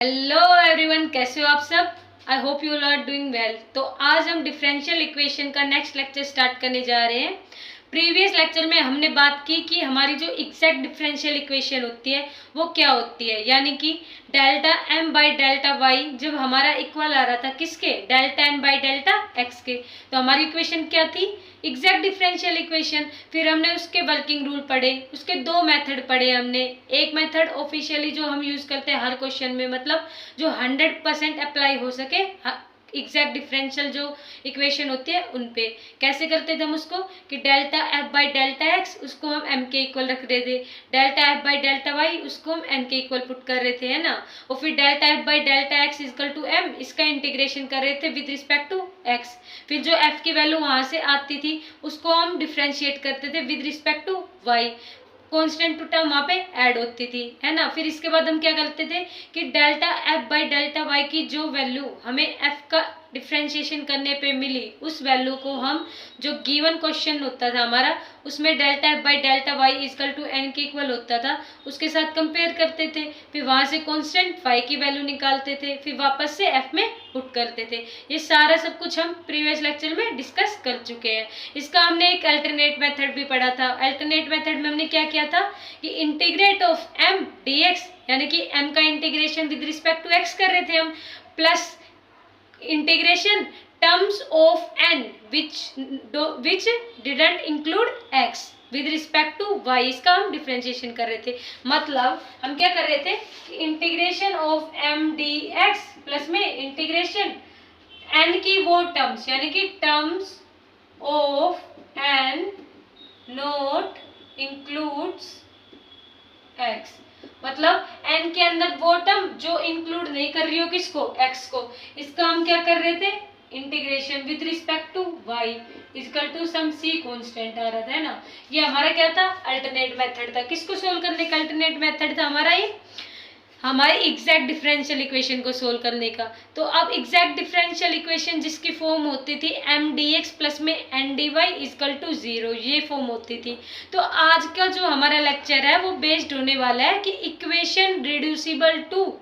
Hello everyone, कैसे हो आप सब। I hope you are doing well. तो आज हम डिफरेंशियल इक्वेशन का नेक्स्ट लेक्चर स्टार्ट करने जा रहे हैं। प्रीवियस लेक्चर में हमने बात की कि हमारी जो एग्जैक्ट डिफरेंशियल इक्वेशन होती है वो क्या होती है, यानी कि delta M by delta Y जब हमारा इक्वल आ रहा था किसके, delta N by delta X के। तो हमारी इक्वेशन क्या थी, एग्जैक्ट डिफरेंशियल इक्वेशन। फिर हमने उसके वर्किंग रूल पढ़े, उसके दो मेथड पढ़े हमने। एक मेथड ऑफिशियली जो हम यूज करते हैं हर क्वेश्चन में, मतलब जो 100% अप्लाई हो सके एग्जैक्ट डिफरेंशियल जो इक्वेशन होती है उन पे। कैसे करते थे हम उसको कि delta F by delta X उसको हम एम के इक्वल रख रहे थे, delta F by delta Y उसको हम एन के इक्वल पुट कर रहे थे, है ना। और फिर delta F by delta X equal to M, इसका इंटीग्रेशन कर रहे थे विद रिस्पेक्ट टू एक्स। फिर जो एफ की वैल्यू वहां से आती थी उसको हम डिफ्रेंशिएट करते थे with respect to Y. Constant to term वहाँ पे ऐड होती थी, है ना। फिर इसके बाद हम क्या करते थे कि delta F by delta Y की जो वैल्यू हमें एफ का डिफ्रेंशिएशन करने पे मिली उस वैल्यू को हम जो गिवन क्वेश्चन होता था हमारा उसमें delta F by delta Y equal to N के इक्वल होता था उसके साथ कंपेयर करते थे। फिर वहां से कांस्टेंट वाई की वैल्यू निकालते थे, फिर वापस से एफ में पुट करते थे। ये सारा सब कुछ हम प्रीवियस लेक्चर में डिस्कस कर चुके हैं। इसका हमने एक अल्टरनेट मेथड भी पढ़ा था। अल्टरनेट मेथड में हमने क्या किया था कि integrate of M D x, यानी कि एम का integration with respect to X कर रहे थे हम, plus integration terms of N which didn't include X with respect to Y, इसका हम डिफ्रेंशिएशन कर रहे थे। मतलब हम क्या कर रहे थे कि integration of M D x plus में इंटीग्रेशन एन की वो टर्म्स, यानी कि terms of N not includes X, मतलब n के अंदर वो टर्म जो इंक्लूड नहीं कर रही हो किसको, x को, इसका हम क्या कर रहे थे integration with respect to y equal to some c constant आ रहा था, है ना। ये हमारा क्या था, अल्टरनेट मेथड था। किसको सोल्व करने का अल्टरनेट मेथड था हमारा, ये हमारी एग्जैक्ट डिफरेंशियल इक्वेशन को सोल्व करने का। तो अब एग्जैक्ट डिफरेंशियल इक्वेशन जिसकी फॉर्म होती थी एम डी एक्स प्लस में N D Y equal to 0, ये फॉर्म होती थी। तो आज का जो हमारा लेक्चर है वो बेस्ड होने वाला है कि equation reducible to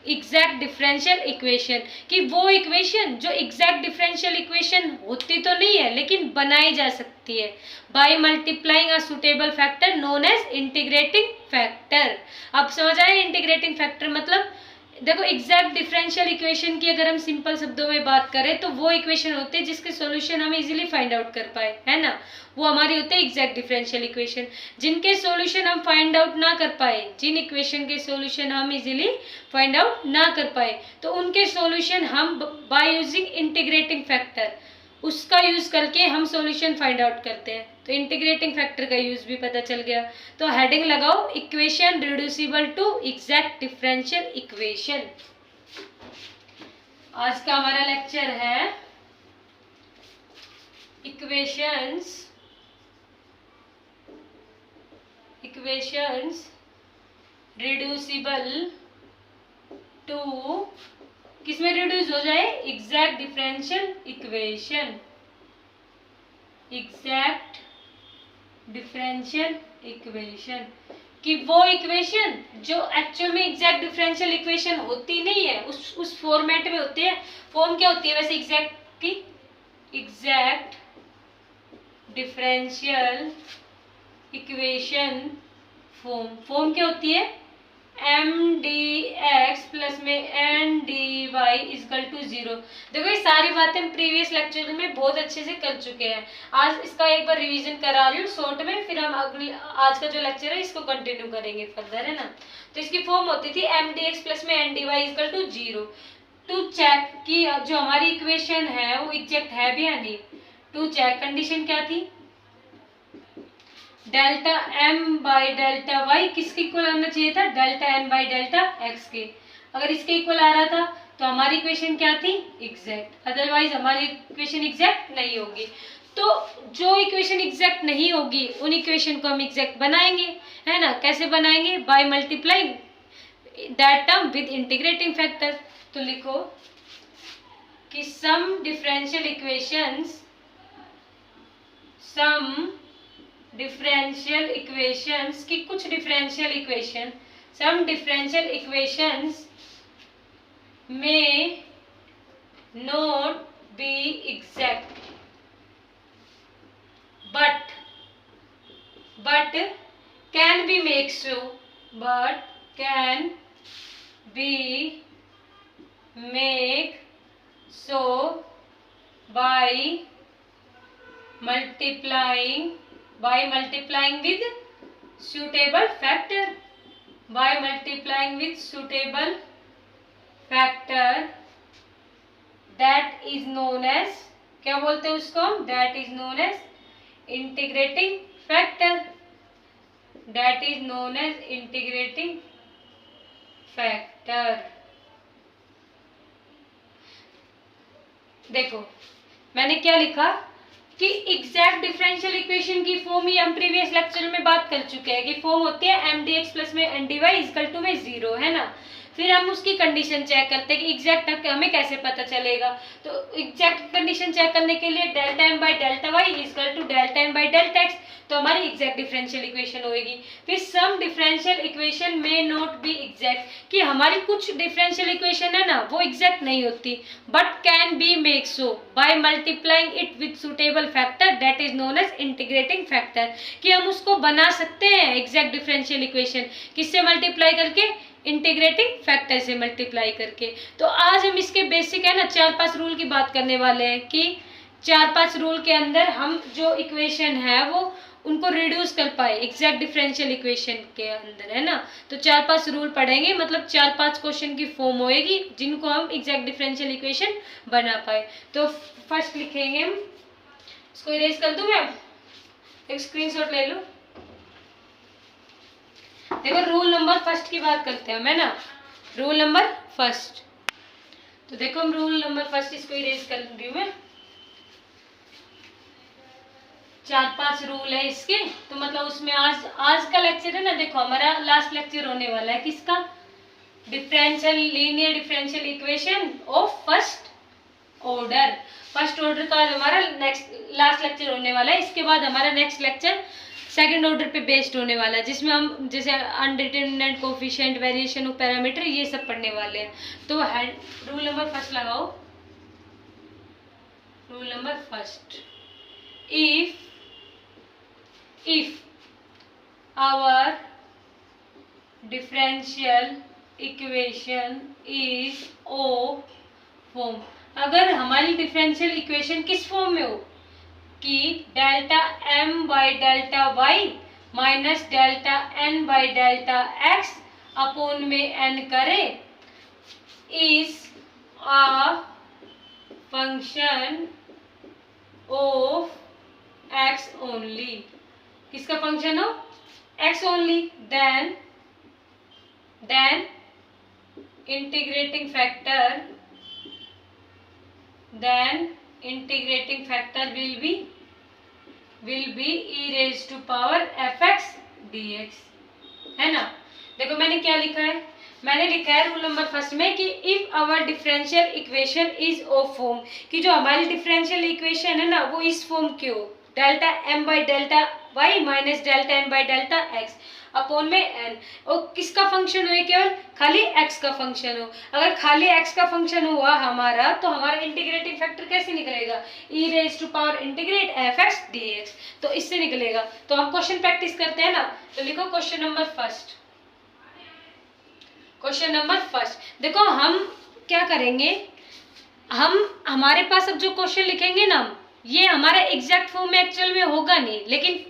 exact differential equation, कि वो इक्वेशन जो एग्जैक्ट डिफरेंशियल इक्वेशन होती तो नहीं है लेकिन बनाई जा सकती है by multiplying a suitable factor known as integrating factor. अब समझ आए इंटीग्रेटिंग फैक्टर मतलब, देखो एग्जैक्ट डिफरेंशियल इक्वेशन की अगर हम सिंपल शब्दों में बात करें तो वो इक्वेशन होते हैं जिसके सॉल्यूशन हम इजीली फाइंड आउट कर पाए, है ना। वो हमारी होते हैं एग्जैक्ट डिफरेंशियल इक्वेशन। जिनके सॉल्यूशन हम फाइंड आउट ना कर पाए, जिन इक्वेशन के सॉल्यूशन हम इजीली फाइंड आउट ना कर पाए, तो उनके सॉल्यूशन हम बाय यूजिंग इंटीग्रेटिंग फैक्टर उसका यूज करके हम सॉल्यूशन फाइंड आउट करते हैं। तो इंटीग्रेटिंग फैक्टर का यूज भी पता चल गया। तो हेडिंग लगाओ equation reducible to exact differential equation. आज का हमारा लेक्चर है इक्वेशंस रिड्यूसिबल टू, किसमें रिड्यूस हो जाए, exact differential equation, exact differential equation, कि वो इक्वेशन जो एक्चुअल में एग्जैक्ट डिफरेंशियल इक्वेशन होती नहीं है उस फॉर्मेट में होती है। फॉर्म क्या होती है वैसे एग्जैक्ट की, एग्जैक्ट डिफरेंशियल इक्वेशन फॉर्म क्या होती है, एम डी एक्स प्लस में N D Y equal to 0। देखो ये सारी बातें हम प्रीवियस लेक्चर में बहुत अच्छे से कर चुके हैं। आज इसका एक बार रिवीजन करा रही हूँ शॉर्ट में, फिर हम अगली आज का जो लेक्चर है इसको कंटिन्यू करेंगे फर्दर, है ना। तो इसकी फॉर्म होती थी एम डी एक्स प्लस में N D Y equal to 0। To check कि जो हमारी इक्वेशन है वो एग्जैक्ट है भी या नहीं, टू चेक कंडीशन क्या थी, delta M by delta Y किसके इक्वल आना चाहिए था, delta N by delta X के। अगर इसके इक्वल आ रहा था तो हमारी इक्वेशन क्या थी, एग्जैक्ट, अदरवाइज हमारी इक्वेशन एग्जैक्ट नहीं होगी। तो जो इक्वेशन एग्जैक्ट नहीं होगी उन इक्वेशन को हम एग्जैक्ट बनाएंगे, है ना। कैसे बनाएंगे, by multiplying that term with integrating factor. तो लिखो कि some differential equations, some differential equations की कुछ differential equation, some differential equations may not be exact but can be make so make so by multiplying with suitable factor that is known as, क्या बोलते हैं उसको हम, that is known as integrating factor देखो मैंने क्या लिखा कि एग्जैक्ट डिफरेंशियल इक्वेशन की फॉर्म ही हम प्रीवियस लेक्चर में बात कर चुके हैं कि फॉर्म होती है mdx प्लस में ndy इक्वल टू में 0, है ना। फिर हम उसकी कंडीशन चेक करते हैं कि एग्जैक्ट हमें कैसे पता चलेगा। तो एग्जैक्ट कंडीशन चेक करने के लिए delta m by delta Y equal to delta m by delta x, तो हमारी एग्जैक्ट डिफरेंशियल इक्वेशन होगी। फिर सम डिफरेंशियल इक्वेशन में नॉट बी एग्जैक्ट, कि हमारी कुछ डिफरेंशियल इक्वेशन है ना वो एग्जैक्ट नहीं होती but can be make so by multiplying it with suitable factor that is known as integrating factor, कि हम उसको बना सकते हैं एग्जैक्ट डिफरेंशियल इक्वेशन किससे मल्टीप्लाई करके, इंटीग्रेटिंग फैक्टर से मल्टीप्लाई करके। तो आज हम इसके बेसिक है ना 4-5 रूल की बात करने वाले हैं कि 4-5 रूल के अंदर हम जो इक्वेशन है वो उनको रिड्यूस कर पाए एग्जैक्ट डिफरेंशियल इक्वेशन के अंदर, है ना। तो 4-5 रूल पढ़ेंगे, मतलब 4-5 क्वेश्चन की फॉर्म होएगी जिनको हम एग्जैक्ट डिफरेंशियल इक्वेशन बना पाए। तो फर्स्ट लिखेंगे हम, इसको इरेज कर दूं मैं, एक स्क्रीनशॉट ले लो। देखो रूल नंबर फर्स्ट की बात करते हैं हम, है ना, रूल नंबर फर्स्ट। तो देखो हम रूल नंबर फर्स्ट इसको इरेज कर रही हूँ मैं। 4-5 रूल है इसके, तो मतलब उसमें आज का लेक्चर है ना, देखो हमारा लास्ट लेक्चर होने वाला है किसका, linear differential equation of first order का हमारा नेक्स्ट लास्ट लेक्चर होने वाला है। इसके बाद हमारा नेक्स्ट लेक्चर सेकंड ऑर्डर पे बेस्ड होने वाला है, जिसमें हम जैसे अनडिटरमिनेट कोफिशिएंट, वेरिएशन ऑफ पैरामीटर, ये सब पढ़ने वाले हैं। तो रूल नंबर फर्स्ट लगाओ। Rule number first, if our differential equation is of form, अगर हमारी डिफरेंशियल इक्वेशन किस फॉर्म में हो कि delta m by delta y minus delta n by delta x upon में n करे, is a function of x only, किसका function हो, x only, then integrating factor will be e raise to power fx dx, है ना। देखो मैंने क्या लिखा है, मैंने लिखा है रूल नंबर फर्स्ट में कि if our differential equation is of form, कि जो हमारी डिफरेंशियल इक्वेशन है ना वो इस फॉर्म की हो, delta m by delta y minus delta n by delta x upon में n, और किसका फंक्शन हो, केवल खाली x का फंक्शन हो। अगर खाली x का फंक्शन हुआ हमारा, तो हमारा इंटीग्रेटिंग फैक्टर कैसे निकलेगा, e raise to power integrate fx dx, तो इससे निकलेगा। तो हम क्वेश्चन प्रैक्टिस करते हैं ना, तो लिखो question number first. Question number first देखो हम क्या करेंगे, हमारे पास अब जो क्वेश्चन लिखेंगे ना, ये हमारा एग्जैक्ट फॉर्म में एक्चुअल में होगा नहीं, लेकिन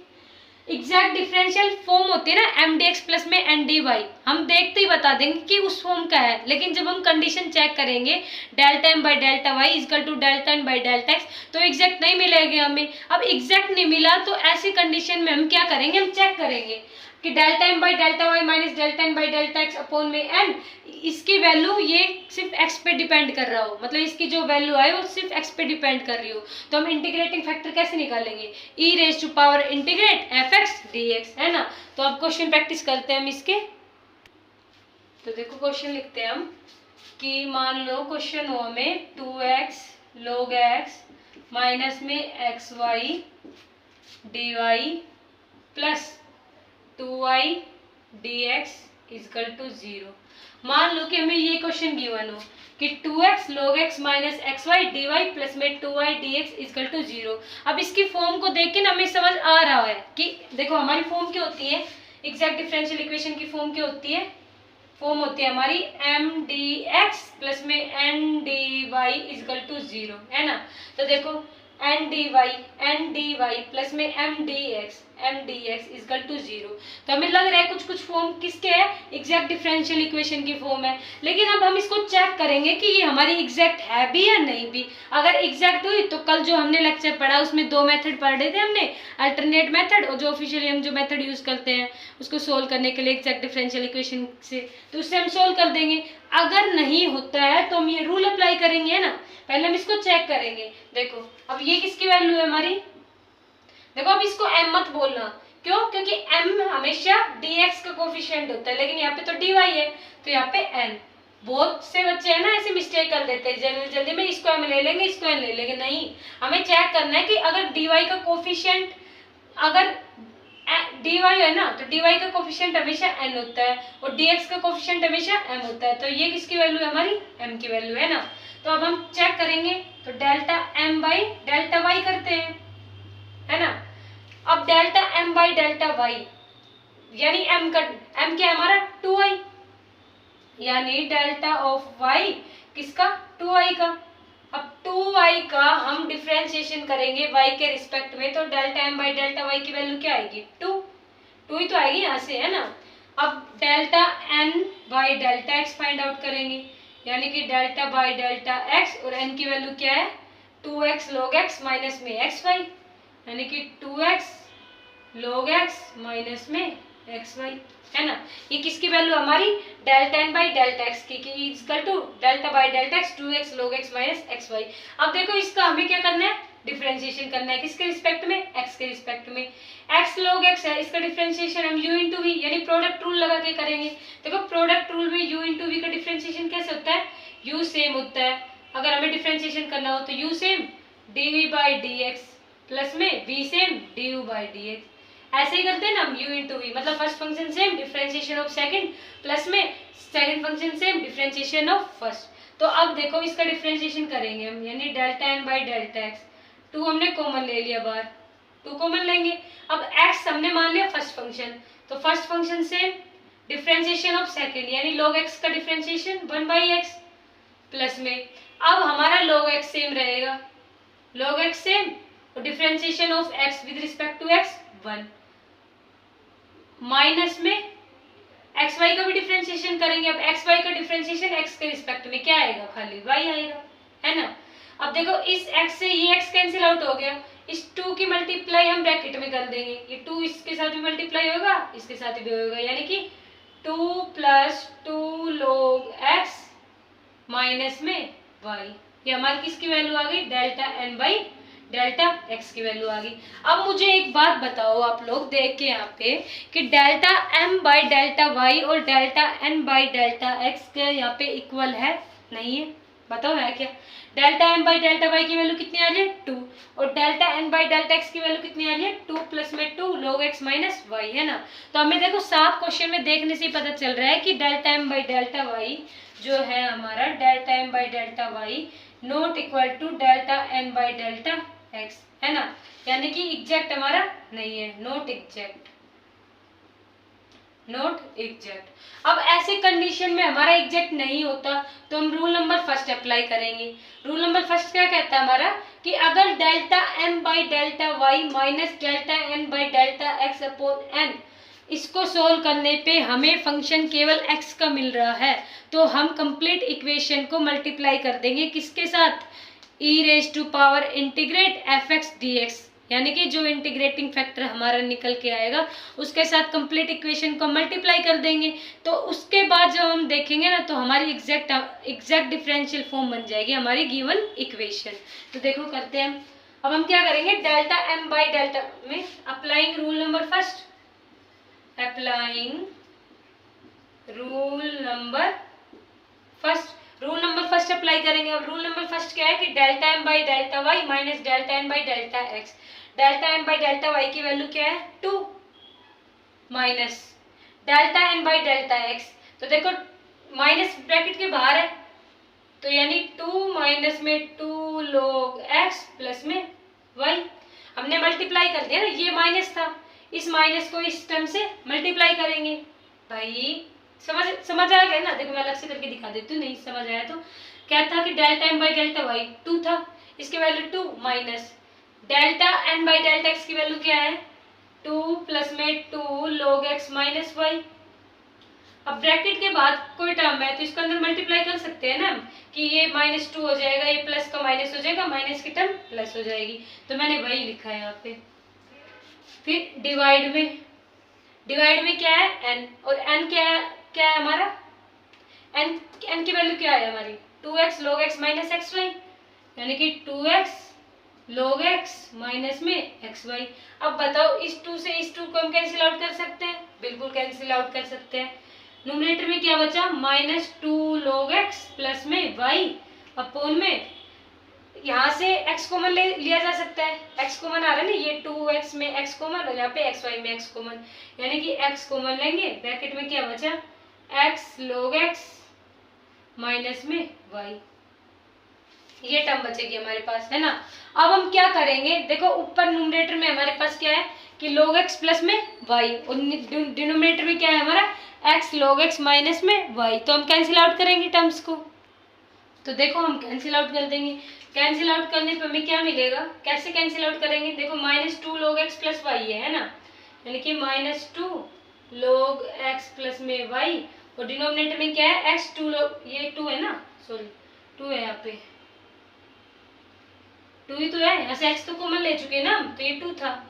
एग्जैक्ट डिफरेंशियल फॉर्म होती है ना mdx प्लस में ndy, हम देखते ही बता देंगे कि उस फॉर्म का है। लेकिन जब हम कंडीशन चेक करेंगे delta m by delta Y equal to delta n by delta x, तो एग्जैक्ट नहीं मिलेगा हमें। अब एग्जैक्ट नहीं मिला तो ऐसी कंडीशन में हम क्या करेंगे, हम चेक करेंगे कि delta m by delta y minus delta n by delta x upon में n, इसकी वैल्यू ये सिर्फ x पे डिपेंड कर रहा हो, मतलब इसकी जो वैल्यू है वो सिर्फ x पे डिपेंड कर रही हो, तो हम इंटीग्रेटिंग फैक्टर कैसे निकालेंगे, e raise to power integrate fx dx, है ना। तो अब क्वेश्चन प्रैक्टिस करते हैं हम इसके। तो देखो क्वेश्चन लिखते हैं हम कि मान लो क्वेश्चन हो हमें 2x log x माइनस में xy dy plus 2y dx equal to 0। मान लो कि हमें ये क्वेश्चन गिवन हो कि 2x log x minus x y d y plus में 2y dx इक्वल टू 0। अब इसकी फॉर्म को देख के ना हमें समझ आ रहा है कि देखो हमारी फॉर्म क्या होती है, एग्जैक्ट डिफरेंशियल इक्वेशन की फॉर्म क्या होती है, फॉर्म होती है हमारी एम डी एक्स प्लस में N D Y equal to 0, है ना। तो देखो एन डी वाई प्लस में M D x equal to 0। तो हमें लग रहा है कुछ कुछ फॉर्म किसके है, एग्जैक्ट डिफरेंशियल इक्वेशन की फॉर्म है। लेकिन अब हम इसको चेक करेंगे कि ये हमारी एग्जैक्ट है भी या नहीं भी। अगर एग्जैक्ट हुई तो कल जो हमने लेक्चर पढ़ा उसमें 2 मेथड पढ़े थे हमने, अल्टरनेट मेथड और जो ऑफिशियली हम जो मेथड यूज करते हैं उसको सोल्व करने के लिए एग्जैक्ट डिफरेंशियल इक्वेशन से, तो उससे हम सोल्व कर देंगे। अगर नहीं होता है तो हम ये रूल अप्लाई करेंगे, है ना। पहले हम इसको चेक करेंगे। देखो अब ये किसकी वैल्यू है हमारी, देखो अब इसको m मत बोलना, क्यों, क्योंकि m हमेशा dx का कोफिशिएंट होता है, लेकिन यहाँ पे तो dy है तो यहाँ पे n। बहुत से बच्चे हैं ना ऐसे मिस्टेक कर देते हैं, जल्दी जल्दी में इसको m ले लेंगे इसको n ले लेंगे। नहीं, हमें चेक करना है कि अगर dy का कोफिशिएंट, अगर dy है ना तो dy का कोफिशिएंट हमेशा n होता है और dx का कोफिशिएंट हमेशा m होता है। तो ये किसकी वैल्यू है, हमारी m की वैल्यू है ना। तो अब हम चेक करेंगे तो delta m by delta y करते हैं, है ना। अब delta m by delta y यानी m क्या हमारा 2y, यानी डेल्टा ऑफ y किसका, 2y का। अब 2y का हम डिफरेंशिएशन करेंगे y के रिस्पेक्ट में, तो delta m by delta y की वैल्यू क्या आएगी, 2 ही तो आएगी यहाँ से, है ना। अब delta n by delta x find out करेंगे, यानी कि डेल्टा बाई डेल्टा x, और n की वैल्यू क्या है 2x log x माइनस में एक्स वाई, यानी कि 2x log x माइनस में एक्स वाई, है ना। ये किसकी वैल्यू हमारी delta n by delta x की equal to delta by delta x 2x log x minus x y. अब देखो इसका हमें क्या करना है, डिफरेंशिएशन करना है, किसके रिस्पेक्ट में, x के रिस्पेक्ट में। x log x है, इसका डिफरेंशिएशन हम u इंटू वी यानी प्रोडक्ट रूल लगा के करेंगे। देखो प्रोडक्ट रूल में u इंटू वी का डिफरेंशिएशन कैसे होता है, u सेम होता है। अगर हमें डिफरेंशिएशन करना हो तो u same dv by dx plus में v same du by dx, ऐसे ही करते हैं ना हम u इंटू वी, मतलब first function same differentiation of second plus में second function same differentiation of first. तो अब देखो इसका डिफरेंशिएशन करेंगे हम, यानी delta n by delta x, 2 हमने कॉमन ले लिया बाहर, 2 कॉमन लेंगे। अब x हमने मान लिया फर्स्ट फंक्शन, तो first function same differentiation of second यानी log x का डिफरेंशिएशन 1 बाई x प्लस में, अब हमारा log x सेम रहेगा, log x सेम और differentiation of x with respect to x 1 minus में एक्स वाई का भी डिफरेंशिएशन करेंगे। अब एक्स वाई का डिफरेंशिएशन एक्स के रिस्पेक्ट में क्या आएगा, खाली वाई आएगा, है ना। अब देखो इस x से ये x कैंसिल आउट हो गया, इस 2 की मल्टीप्लाई हम ब्रैकेट में कर देंगे, ये 2 इसके साथ भी मल्टीप्लाई होगा इसके साथ भी होगा, यानी कि 2 प्लस 2 log x माइनस में y, ये हमारी किसकी वैल्यू आ गई, delta n by delta x की वैल्यू आ गई। अब मुझे एक बात बताओ आप लोग देख के यहाँ पे कि delta m by delta y और delta n by delta x के यहाँ पे इक्वल है, नहीं है, बताओ है क्या। Delta m by delta y की वैल्यू कितनी आ रही है 2 और delta n by delta x की वैल्यू कितनी आ रही है 2 प्लस में 2 log x माइनस y, है ना। तो हमें देखो साफ क्वेश्चन में देखने से ही पता चल रहा है कि delta m by delta y जो है हमारा delta m by delta y not equal to delta n by delta x, है ना, यानी कि एग्जैक्ट हमारा नहीं है, नॉट एग्जैक्ट। अब ऐसे कंडीशन में हमारा एग्जैक्ट नहीं होता तो हम रूल नंबर फर्स्ट अप्लाई करेंगे। रूल नंबर फर्स्ट क्या कहता है हमारा कि अगर delta m by delta y minus delta n by delta x upon n, इसको सोल्व करने पे हमें फंक्शन केवल x का मिल रहा है तो हम कंप्लीट इक्वेशन को मल्टीप्लाई कर देंगे किसके साथ, e raise to power integrate fx dx, यानी कि जो इंटीग्रेटिंग फैक्टर हमारा निकल के आएगा उसके साथ कंप्लीट इक्वेशन को मल्टीप्लाई कर देंगे। तो उसके बाद जब हम देखेंगे ना तो हमारी एग्जैक्ट डिफरेंशियल फॉर्म बन जाएगी हमारी गिवन इक्वेशन। तो देखो करते हैं हम। अब हम क्या करेंगे, डेल्टा m बाई डेल्टा में applying rule number first, rule number first apply करेंगे। अब रूल नंबर फर्स्ट क्या है कि delta m by delta y minus delta n by delta x, delta m by delta y की value क्या है 2 minus delta n by delta x, तो देखो माइनस ब्रैकेट के बाहर है तो तो यानी 2 माइनस में 2 log x प्लस में y। हमने मल्टीप्लाई कर दिया ना, ये माइनस था, इस माइनस को इस टर्म से मल्टीप्लाई करेंगे। भाई समझ आ गया ना? देखो मैं अलग से करके दिखा देती हूँ, नहीं समझ आया तो। क्या था कि delta m by delta y 2 था, इसकी value 2 minus delta n by delta x की वैल्यू क्या है 2 प्लस में 2 log x माइनस y। अब ब्रैकेट के बाद कोई टर्म है तो इसके अंदर मल्टीप्लाई कर सकते हैं ना कि ये -2 हो जाएगा, ये प्लस का माइनस हो जाएगा, माइनस की टर्म प्लस हो जाएगी, तो मैंने वही लिखा है यहाँ पे। फिर डिवाइड में क्या है n, और n क्या है हमारा n की वैल्यू क्या है हमारी 2x log x minus xy, यानी कि 2x log x माइनस में xy। अब बताओ इस 2 से इस 2 को हम कैंसिल आउट कर सकते हैं? बिल्कुल कैंसिल आउट कर सकते हैं। न्यूमरेटर में क्या बचा -2 log x प्लस में y अपोन में, यहाँ से x कॉमन लिया जा सकता है, x कॉमन आ रहा है ना, ये 2x में x कॉमन और यहाँ पे xy में x कॉमन, यानी कि x कॉमन लेंगे। ब्रैकेट में क्या बचा x log x माइनस में y, ये टर्म बचेगी हमारे पास, है ना। अब हम क्या करेंगे, देखो ऊपर न्यूमरेटर में हमारे पास क्या है कि log x प्लस में y, और डिनोमिनेटर में क्या है हमारा x log x माइनस में y, तो हम कैंसिल आउट करेंगे टर्म्स को। तो देखो हम कैंसिल आउट कर देंगे। कैंसिल आउट करने पर हमें क्या मिलेगा, कैसे कैंसिल आउट करेंगे, देखो -2 log x प्लस y है ना, यानी कि -2 log x प्लस में y, और डिनोमिनेटर में क्या है x 2 log, ये 2 है ना, सॉरी 2 है यहाँ पे, 2 ही तो है, यहाँ से x तो कॉमन ले चुके हैं ना, तो ये 2 था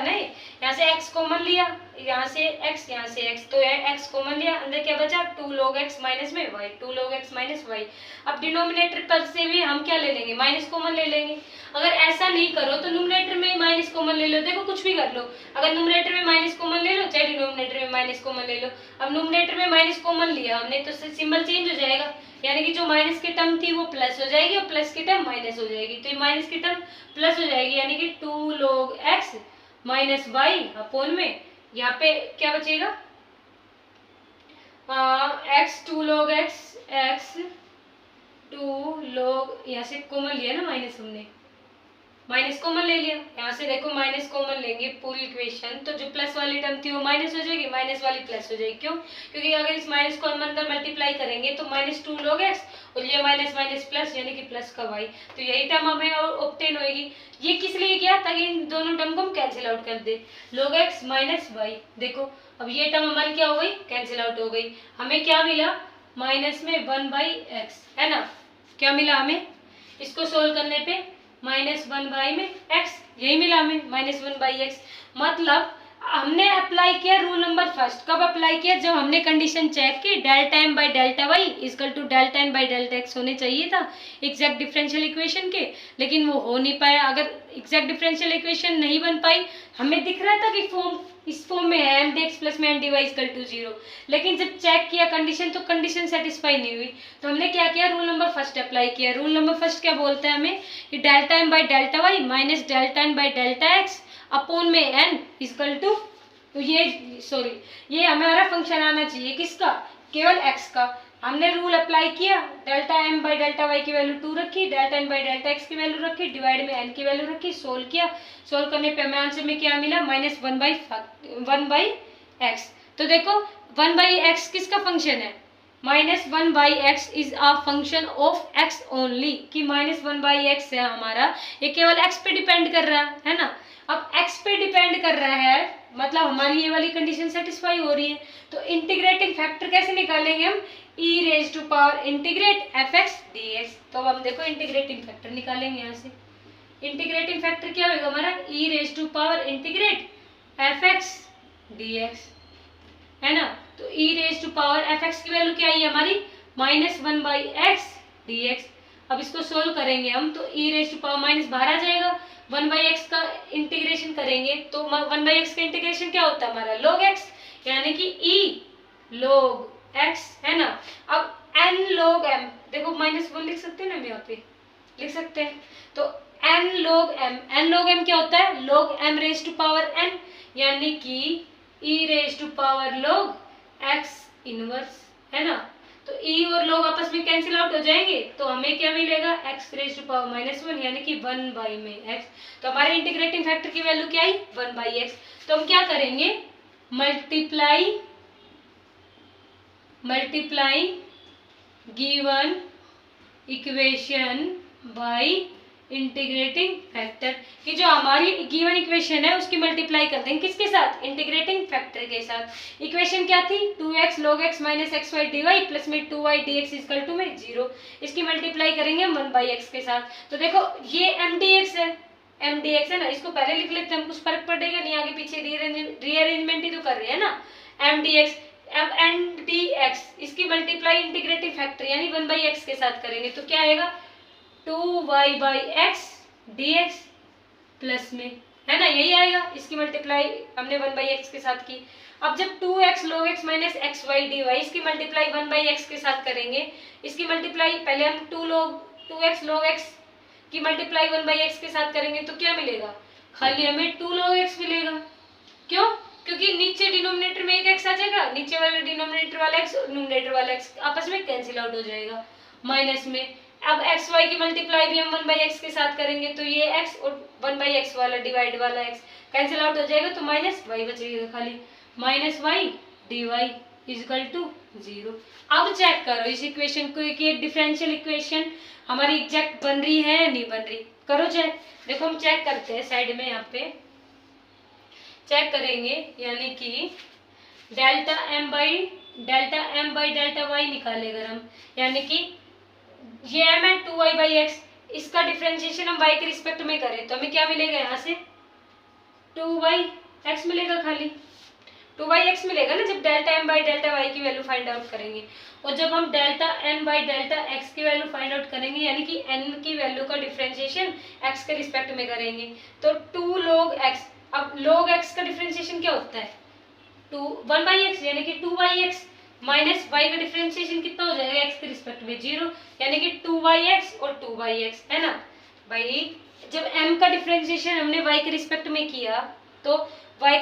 ना, यहाँ से x कॉमन लिया, यहाँ से x, यहाँ से x, तो ये x कॉमन लिया, अंदर क्या बचा 2 log x माइनस में y, 2 log x minus y। अब डिनोमिनेटर पर से भी हम क्या ले लेंगे, माइनस कॉमन ले लेंगे। अगर ऐसा नहीं करो तो न्यूमरेटर में माइनस कॉमन ले लो, देखो कुछ भी कर लो, अगर न्यूमरेटर में माइनस कॉमन ले लो चाहे डिनोमिनेटर में माइनस कॉमन ले लो। अब न्यूमरेटर में माइनस कॉमन लिया हमने तो सिंबल चेंज हो जाएगा, यानी कि जो माइनस की टर्म थी वो प्लस हो जाएगी और प्लस की टर्म माइनस हो जाएगी, तो ये माइनस की टर्म प्लस हो जाएगी, यानी कि 2 log x minus y upon में यहाँ पे क्या बचेगा x 2 log x 2 log, यहाँ से कॉमन लिया ना माइनस, हमने माइनस कॉमन ले लिया, यहाँ से देखो माइनस कॉमन लेंगे पूरी इक्वेशन, तो जो प्लस वाली टर्म थी वो माइनस हो जाएगी, माइनस वाली प्लस हो जाएगी। क्यों? क्योंकि अगर इस माइनस को हम अंदर मल्टीप्लाई करेंगे तो -2 log x और ये माइनस माइनस प्लस, यानी कि प्लस का y, तो यही टर्म हमें ऑब्टेन होगी। ये किस लिए किया, ताकि इन दोनों टर्म को हम कैंसिल आउट कर दे, log x माइनस y। देखो अब ये टर्म हमारी क्या हो गई, कैंसिल आउट हो गई। हमें क्या मिला, माइनस में 1/x, है ना, क्या मिला हमें, इसको सोल्व करने पे -1 में x, यही मिला हमें -1/x। मतलब हमने अप्लाई किया रूल नंबर फर्स्ट, कब अप्लाई किया, जब हमने कंडीशन चेक की delta m by delta Y equal to delta n by delta x होने चाहिए था एग्जैक्ट डिफरेंशियल इक्वेशन के, लेकिन वो हो नहीं पाया। अगर एग्जैक्ट डिफरेंशियल इक्वेशन नहीं बन पाई, हमें दिख रहा था कि फॉर्म इस फॉर्म में है m dx प्लस में n dy इक्वल टू 0, लेकिन जब चेक किया कंडीशन तो कंडीशन सेटिस्फाई नहीं हुई, तो हमने क्या किया, रूल नंबर फर्स्ट अप्लाई किया। रूल नंबर फर्स्ट क्या बोलता है हमें कि delta m by delta y minus delta n by delta x upon में n इक्वल टू, तो ये हमारा फंक्शन आना चाहिए किसका, केवल x का। हमने रूल अप्लाई किया, delta m by delta Y की वैल्यू 2 रखी, delta n by delta x की वैल्यू रखी, डिवाइड में n की वैल्यू रखी, सोल्व किया। सोल्व करने पे हमें आंसर में क्या मिला, -1/x। तो देखो 1/x किसका फंक्शन है, -1/x is a function of x only, कि -1/x है हमारा, ये केवल x पे डिपेंड कर रहा है ना। अब x पे डिपेंड कर रहा है, मतलब हमारी ये वाली कंडीशन सेटिस्फाई हो रही है, तो इंटीग्रेटिंग फैक्टर कैसे निकालेंगे हम, e raise to power integrate fx dx। तो अब हम देखो इंटीग्रेटिंग फैक्टर निकालेंगे, यहाँ से इंटीग्रेटिंग फैक्टर क्या होगा हमारा, e raise to power integrate fx dx, है ना। तो e raise to power fx की वैल्यू क्या आई हमारी, -1/x dx। अब इसको सोल्व करेंगे हम, तो e raise to power minus बाहर आ जाएगा, 1/x का इंटीग्रेशन करेंगे तो 1/x का इंटीग्रेशन क्या होता है हमारा, log x, यानी कि e log x, है ना। अब n log m, देखो -1 लिख सकते हैं ना, हम यहाँ पे लिख सकते हैं, तो n log m क्या होता है, log m raise to power n, यानी कि e raise to power log x inverse, है ना। तो e और log आपस में कैंसिल आउट हो जाएंगे, तो हमें क्या मिलेगा, x रेज टू पावर -1 यानी कि 1 में x। तो हमारे इंटीग्रेटिंग फैक्टर की वैल्यू क्या आई, 1/x। तो हम क्या करेंगे, multiply given equation by integrating factor, कि जो हमारी गिवन इक्वेशन है उसकी मल्टीप्लाई कर देंगे किसके साथ, इंटीग्रेटिंग फैक्टर के साथ। इक्वेशन क्या थी, 2x log x minus xy dy plus में 2y dx इक्वल टू में 0। इसकी मल्टीप्लाई करेंगे 1/x के साथ। तो देखो ये mdx है ना, इसको पहले लिख लेते हैं, हम कुछ फर्क पड़ेगा नहीं, आगे पीछे रीअरेंजमेंट ही तो कर रहे हैं ना। mdx इसकी मल्टीप्लाई इंटीग्रेटिंग फैक्टर यानी 1/x के साथ करेंगे, तो क्या आएगा, 2y/x dx प्लस में, है ना, यही आएगा। इसकी मल्टीप्लाई हमने 1/x के साथ की। अब जब 2x log x minus xy dy इसकी मल्टीप्लाई 1/x के साथ करेंगे, इसकी मल्टीप्लाई पहले हम 2x log x की मल्टीप्लाई 1/x के साथ करेंगे, तो क्या मिलेगा, खाली हमें 2 log x मिलेगा। क्यों, क्योंकि नीचे डिनोमिनेटर में एक x आ जाएगा, नीचे वाले डिनोमिनेटर वाला x और न्यूमरेटर वाला x आपस में कैंसिल आउट हो जाएगा माइनस में। अब एक्स वाई की मल्टीप्लाई भी हम 1/x के साथ करेंगे, तो ये x और 1/x वाला डिवाइड वाला x कैंसिल आउट हो जाएगा, तो माइनस वाई बचेगा खाली, -y dy इक्वल टू 0। अब चेक करो इस इक्वेशन को कि डिफरेंशियल इक्वेशन हमारी एग्जैक्ट बन रही है या नहीं बन रही, करो चेक। देखो हम चेक करते हैं, साइड में यहाँ पे चेक करेंगे, यानी कि delta m by delta y निकालेगा हम, यानी कि ये m है 2y/x, इसका डिफरेंशिएशन हम y के रिस्पेक्ट में करें तो हमें क्या मिलेगा, यहाँ से 2y/x मिलेगा, खाली 2y/x मिलेगा ना, जब delta m by delta y की वैल्यू फाइंड आउट करेंगे। और जब हम delta n by delta x की वैल्यू फाइंड आउट करेंगे, यानी कि n की वैल्यू का डिफरेंशिएशन x के रिस्पेक्ट में करेंगे, तो 2 log x। अब log x का डिफरेंशिएशन क्या होता है, 1/x, यानी कि 2y/x माइनस y का डिफरेंशिएशन कितना हो जाएगा, x के रिस्पेक्ट में 0, यानी कि 2y/x और 2y/x, है ना भाई। जब m का डिफरेंशिएशन हमने y के रिस्पेक्ट में किया, तो y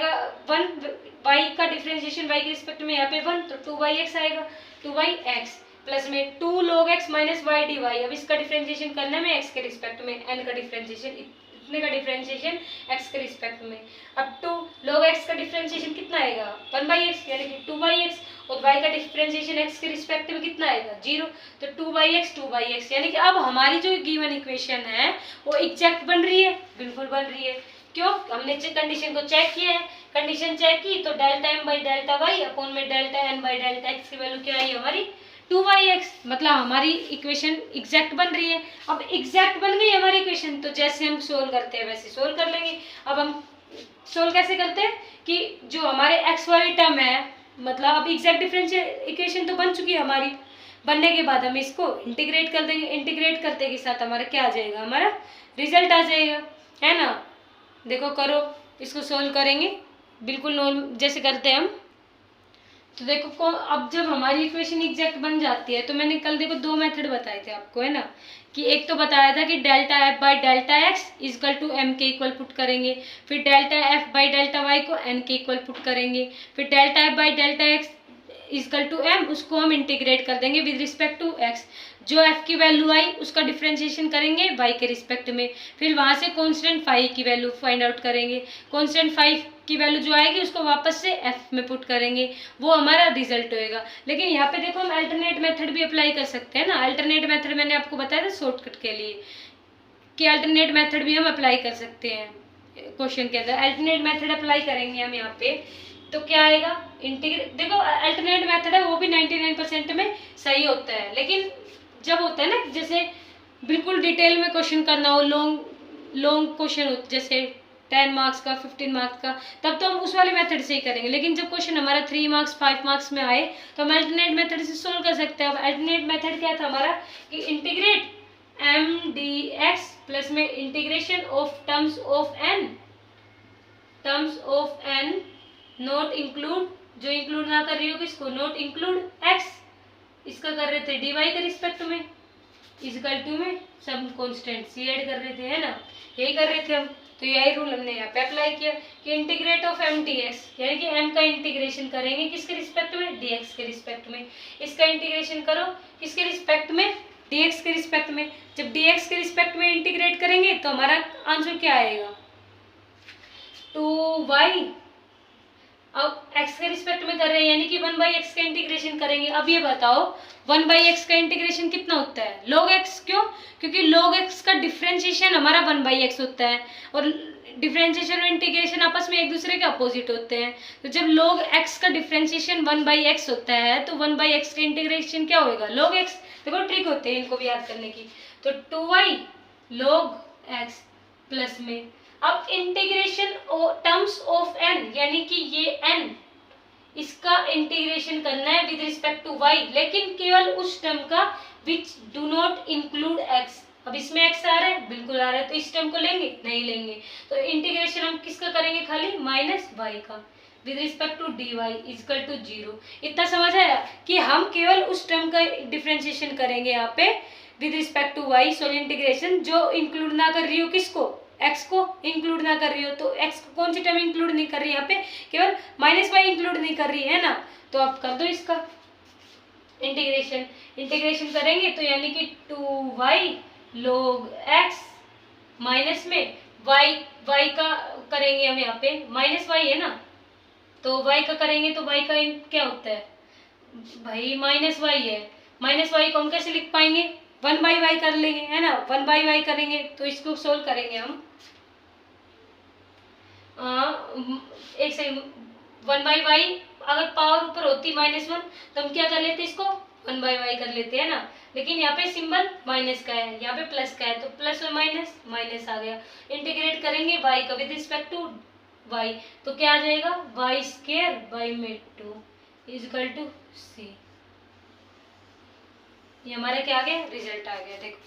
का डिफरेंशिएशन y के रिस्पेक्ट में यहाँ पे 1, तो 2y/x आएगा, 2y/x प्लस में 2 log x minus y dy। अब इसका डिफरेंशिएशन करने में x के रिस्पेक्ट में, n का डिफरेंशिएशन, इतने का डिफरेंशिएशन x के रिस्पेक्ट में। अब 2 log x का डिफरेंशिएशन कितना आएगा, 1/x, यानी कि 2y/x, और y का डिफरेंशिएशन x के रिस्पेक्ट में कितना आएगा, 0, तो 2/x, यानी कि अब हमारी जो गिवन इक्वेशन है वो एग्जैक्ट बन रही है, बिल्कुल बन रही है। क्यों, हमने कंडीशन को चेक किया है, कंडीशन चेक की तो delta m by delta y upon में delta n by delta x की वैल्यू क्या आई हमारी, 2y/x, मतलब हमारी इक्वेशन एग्जैक्ट बन रही है। अब एग्जैक्ट बन गई हमारी इक्वेशन, तो जैसे हम सोल्व करते हैं वैसे सोल्व कर लेंगे। अब हम सोल्व कैसे करते हैं कि जो हमारे x वाली टर्म है, मतलब अब एग्जैक्ट डिफरेंशियल इक्वेशन तो बन चुकी है हमारी, बनने के बाद हम इसको इंटीग्रेट कर देंगे, इंटीग्रेट करते के साथ हमारा क्या आ जाएगा, हमारा रिजल्ट आ जाएगा, है ना। देखो करो, इसको सोल्व करेंगे बिल्कुल जैसे करते हैं हम। तो देखो अब जब हमारी इक्वेशन एग्जैक्ट बन जाती है, तो मैंने कल देखो 2 मेथड बताए थे आपको, है ना, कि एक तो बताया था कि delta f by delta x equal to m के इक्वल पुट करेंगे, फिर delta f by delta y को n के इक्वल पुट करेंगे, फिर delta f by delta x equal to m, उसको हम इंटीग्रेट कर देंगे विद रिस्पेक्ट टू x। जो f की वैल्यू आई उसका डिफरेंशिएशन करेंगे y के रिस्पेक्ट में, फिर वहाँ से कांस्टेंट फाई की वैल्यू फाइंड आउट करेंगे, कांस्टेंट फाई की वैल्यू जो आएगी उसको वापस से f में पुट करेंगे, वो हमारा रिजल्ट होएगा। लेकिन यहाँ पे देखो हम अल्टरनेट मेथड भी अप्लाई कर सकते हैं ना। अल्टरनेट मेथड मैंने आपको बताया था शॉर्टकट के लिए, कि अल्टरनेट मेथड भी हम अप्लाई कर सकते हैं क्वेश्चन के अंदर। अल्टरनेट मेथड अप्लाई करेंगे हम यहाँ पे, तो क्या आएगा, इंटीग्रेट। देखो अल्टरनेट मेथड है वो भी 99% में सही होता है, लेकिन जब होता है ना जैसे बिल्कुल डिटेल में क्वेश्चन करना हो, लॉन्ग क्वेश्चन हो, जैसे 10 मार्क्स का, 15 मार्क्स का, तब तो हम उस वाले मेथड से ही करेंगे। लेकिन जब क्वेश्चन हमारा 3 मार्क्स 5 मार्क्स में आए तो हम अल्टरनेट मेथड से सोल्व कर सकते हैं। अब अल्टरनेट मेथड क्या था हमारा, कि इंटीग्रेट mdx प्लस में integration of terms of n not include, जो इंक्लूड ना कर रही हो किसको, नॉट इंक्लूड x, इसका कर रहे थे dy के रिस्पेक्ट में, इक्वल टू में सब कॉन्स्टेंट सी ऐड कर रहे थे, है ना, यही कर रहे थे हम। तो यही रूल हमने यहाँ पे अप्लाई किया कि integrate of M D x, यानी कि एम का इंटीग्रेशन करेंगे किसके रिस्पेक्ट में, डी एक्स के रिस्पेक्ट में। इसका इंटीग्रेशन करो किसके रिस्पेक्ट में, डी एक्स के रिस्पेक्ट में। जब डी एक्स के रिस्पेक्ट में इंटीग्रेट करेंगे तो हमारा आंसर क्या आएगा, 2y। अब x के रिस्पेक्ट में कर रहे हैं यानी कि 1/x का इंटीग्रेशन करेंगे। अब ये बताओ 1/x का इंटीग्रेशन कितना होता है, log x। क्यों, क्योंकि log x का डिफरेंशिएशन हमारा 1/x होता है और डिफरेंशिएशन और इंटीग्रेशन आपस में एक दूसरे के अपोजिट होते हैं। तो जब log x का डिफरेंशिएशन 1/x होता है तो 1/x का इंटीग्रेशन क्या होगा, log x। देखो ट्रिक होते हैं इनको भी याद करने की। तो 2y log x प्लस में, अब इंटीग्रेशन टर्म्स ऑफ n, यानी कि ये n, इसका इंटीग्रेशन करना है विद रिस्पेक्ट टू y, लेकिन केवल उस टर्म का विच डू नॉट इंक्लूड x। अब इसमें x आ रहा है, बिल्कुल आ रहा है, तो इस टर्म को लेंगे, नहीं लेंगे। तो इंटीग्रेशन हम किसका करेंगे, खाली माइनस y का with respect to dy equal to 0। इतना समझ आया कि हम केवल उस टर्म का डिफरेंशिएशन करेंगे यहाँ पे with respect to y, sorry integration, जो इंक्लूड ना कर रही हो किसको, x को इंक्लूड ना कर रही हो। तो x को कौन सी टर्म इंक्लूड नहीं कर रही है यहाँ पे, केवल माइनस y इंक्लूड नहीं कर रही है ना। तो अब कर दो इसका इंटीग्रेशन, इंटीग्रेशन करेंगे तो यानी कि 2y log x माइनस में y का करेंगे हम यहाँ पे, माइनस y है ना, तो y का करेंगे तो y का क्या होता है भाई, माइनस y है। माइनस y को हम कैसे लिख पाएंगे, 1/y कर लेंगे, है ना, 1/y करेंगे। तो इसको सोल्व करेंगे हम, एक सेकंड, 1/y अगर पावर ऊपर होती -1 तो हम क्या कर लेते, इसको 1/y कर लेते हैं ना, लेकिन यहाँ पे सिंबल माइनस का है, यहाँ पे प्लस का है, तो प्लस और माइनस माइनस आ गया। इंटीग्रेट करेंगे y का विद रिस्पेक्ट टू y, तो क्या आ जाएगा, y² 2 इक्वल टू c। ये हमारा क्या आ गया, रिजल्ट आ गया। देखो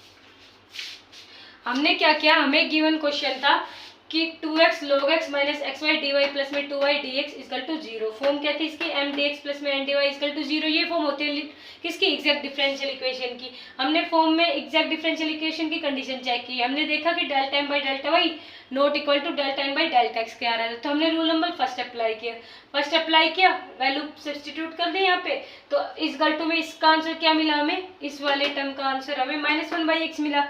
हमने क्या किया, हमें गिवन क्वेश्चन था कि 2x log x minus xy dy plus में 2y dx equal to 0। Form क्या थी इसकी, m dx प्लस में n dy इक्वल टू 0। ये फॉर्म होती है किसकी, एग्जैक्ट डिफरेंशियल इक्वेशन की। हमने फॉर्म में एग्जैक्ट डिफरेंशियल इक्वेशन की कंडीशन चेक की, हमने देखा कि delta m by delta y not equal to delta n by delta x क्या आ रहा है। तो हमने रूल नंबर फर्स्ट अप्लाई किया, वैल्यू सब्स्टिट्यूट कर दें यहाँ पे, तो इस गल्टू में इसका आंसर क्या मिला हमें, इस वाले टर्म का आंसर हमें -1/x मिला।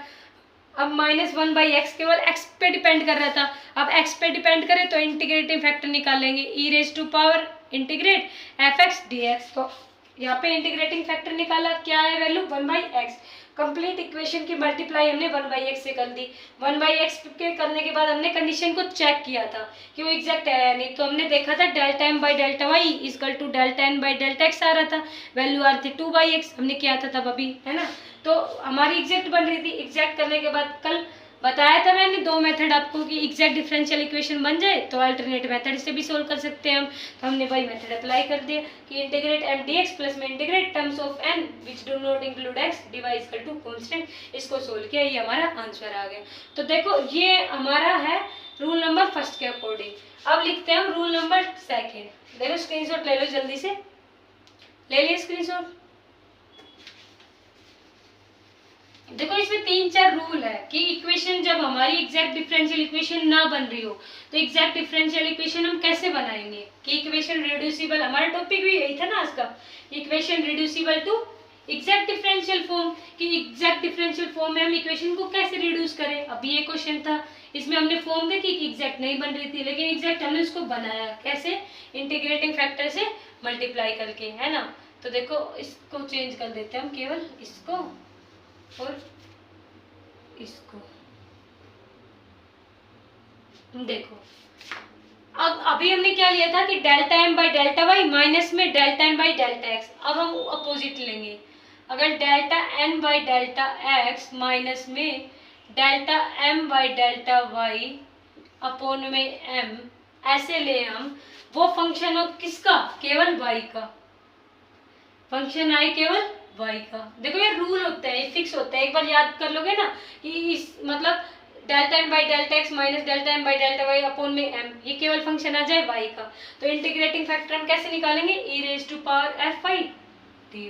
अब -1/x केवल x पे डिपेंड कर रहा था, अब x पे डिपेंड करे तो इंटीग्रेटिंग फैक्टर निकालेंगे, e⁻⁴ इंटीग्रेट fx dx। तो यहाँ पे इंटीग्रेटिंग फैक्टर निकाला, क्या है वैल्यू 1/x। कंप्लीट इक्वेशन की मल्टीप्लाई हमने 1/x से कर दी। 1/x के करने के बाद हमने कंडीशन को चेक किया था कि वो एग्जैक्ट है या नहीं, तो हमने देखा था delta m by delta y equal to delta n by delta x आ रहा था, वैल्यू आ रही थी 2/x, हमने किया था तब अभी, है ना। तो हमारी एग्जैक्ट बन रही थी। एग्जैक्ट करने के बाद कल बताया था मैंने दो मेथड आपको कि एग्जैक्ट डिफरेंशियल इक्वेशन बन जाए तो अल्टरनेट मेथड से भी सोल्व कर सकते हैं हम। तो हमने वही मेथड अप्लाई कर दिया कि इंटीग्रेट m dx प्लस में integrate terms of n which do not include x dy equal to constant, इसको सोल्व किया, ये हमारा आंसर आ गया। तो देखो ये हमारा है रूल नंबर फर्स्ट के अकॉर्डिंग। अब लिखते हैं हम रूल नंबर सेकेंड। देखो स्क्रीनशॉट ले लो, जल्दी से ले लिया स्क्रीनशॉट। देखो इसमें 3-4 रूल है कि इक्वेशन जब हमारी एग्जैक्ट डिफरेंशियल इक्वेशन ना बन रही हो तो एग्जैक्ट डिफरेंशियल इक्वेशन हम कैसे बनाएंगे कि इक्वेशन रिड्यूसिबल, हमारा टॉपिक भी यही था ना आज का, equation reducible to exact differential form, कि एग्जैक्ट डिफरेंशियल फॉर्म में हम इक्वेशन को कैसे रिड्यूस करें। अभी ये क्वेश्चन था, इसमें हमने फॉर्म देखी कि एग्जैक्ट नहीं बन रही थी, लेकिन एग्जैक्ट हमने उसको बनाया कैसे, इंटीग्रेटिंग फैक्टर से मल्टीप्लाई करके, है ना। तो देखो इसको चेंज कर देते हैं हम, केवल इसको और इसको। देखो अब अभी हमने क्या लिया था कि delta m by delta y minus में delta n by delta x। अब हम अपोजिट लेंगे, अगर delta n by delta x minus में delta m by delta y upon में m, ऐसे ले हम, वो फंक्शन हो किसका, केवल y का, फंक्शन आए केवल y का। देखो ये रूल होता है, ये फिक्स होता है, एक बार याद कर लोगे ना कि इस मतलब delta n by delta x minus delta m by delta y upon में m, ये केवल फंक्शन आ जाए y का। तो इंटीग्रेटिंग फैक्टर हम कैसे निकालेंगे, e⁻⁴ dy।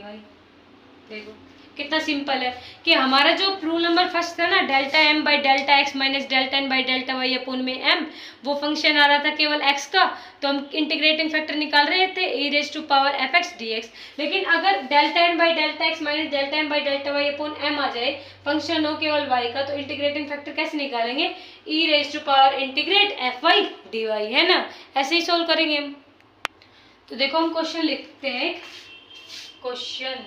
देखो कितना सिंपल है कि हमारा जो रूल नंबर फर्स्ट था ना, delta M by delta x minus delta N by delta y upon में एम, वो फंक्शन आ रहा था केवल एक्स का, तो हम इंटीग्रेटिंग फैक्टर निकाल रहे थे e raise to power f x d x. लेकिन अगर delta N by delta x minus delta N by delta y upon m आ जाए, फंक्शन हो केवल वाई का, तो इंटीग्रेटिंग फैक्टर कैसे निकालेंगे, e raise to power integrate f y d y, है ना। ऐसे ही सोल्व करेंगे हम। तो देखो हम क्वेश्चन लिखते हैं। क्वेश्चन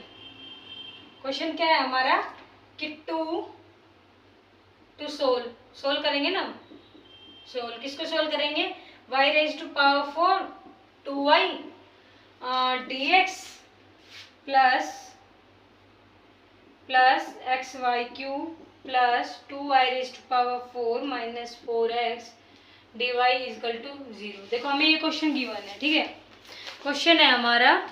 क्या है हमारा कि टू सोल्व करेंगे ना। किसको सोल्व करेंगे, y raise to power 4 2y dx plus x y cube plus 2y raise to power 4 minus 4x dy equal to 0। देखो हमें ये क्वेश्चन गिवन है, ठीक है। क्वेश्चन है हमारा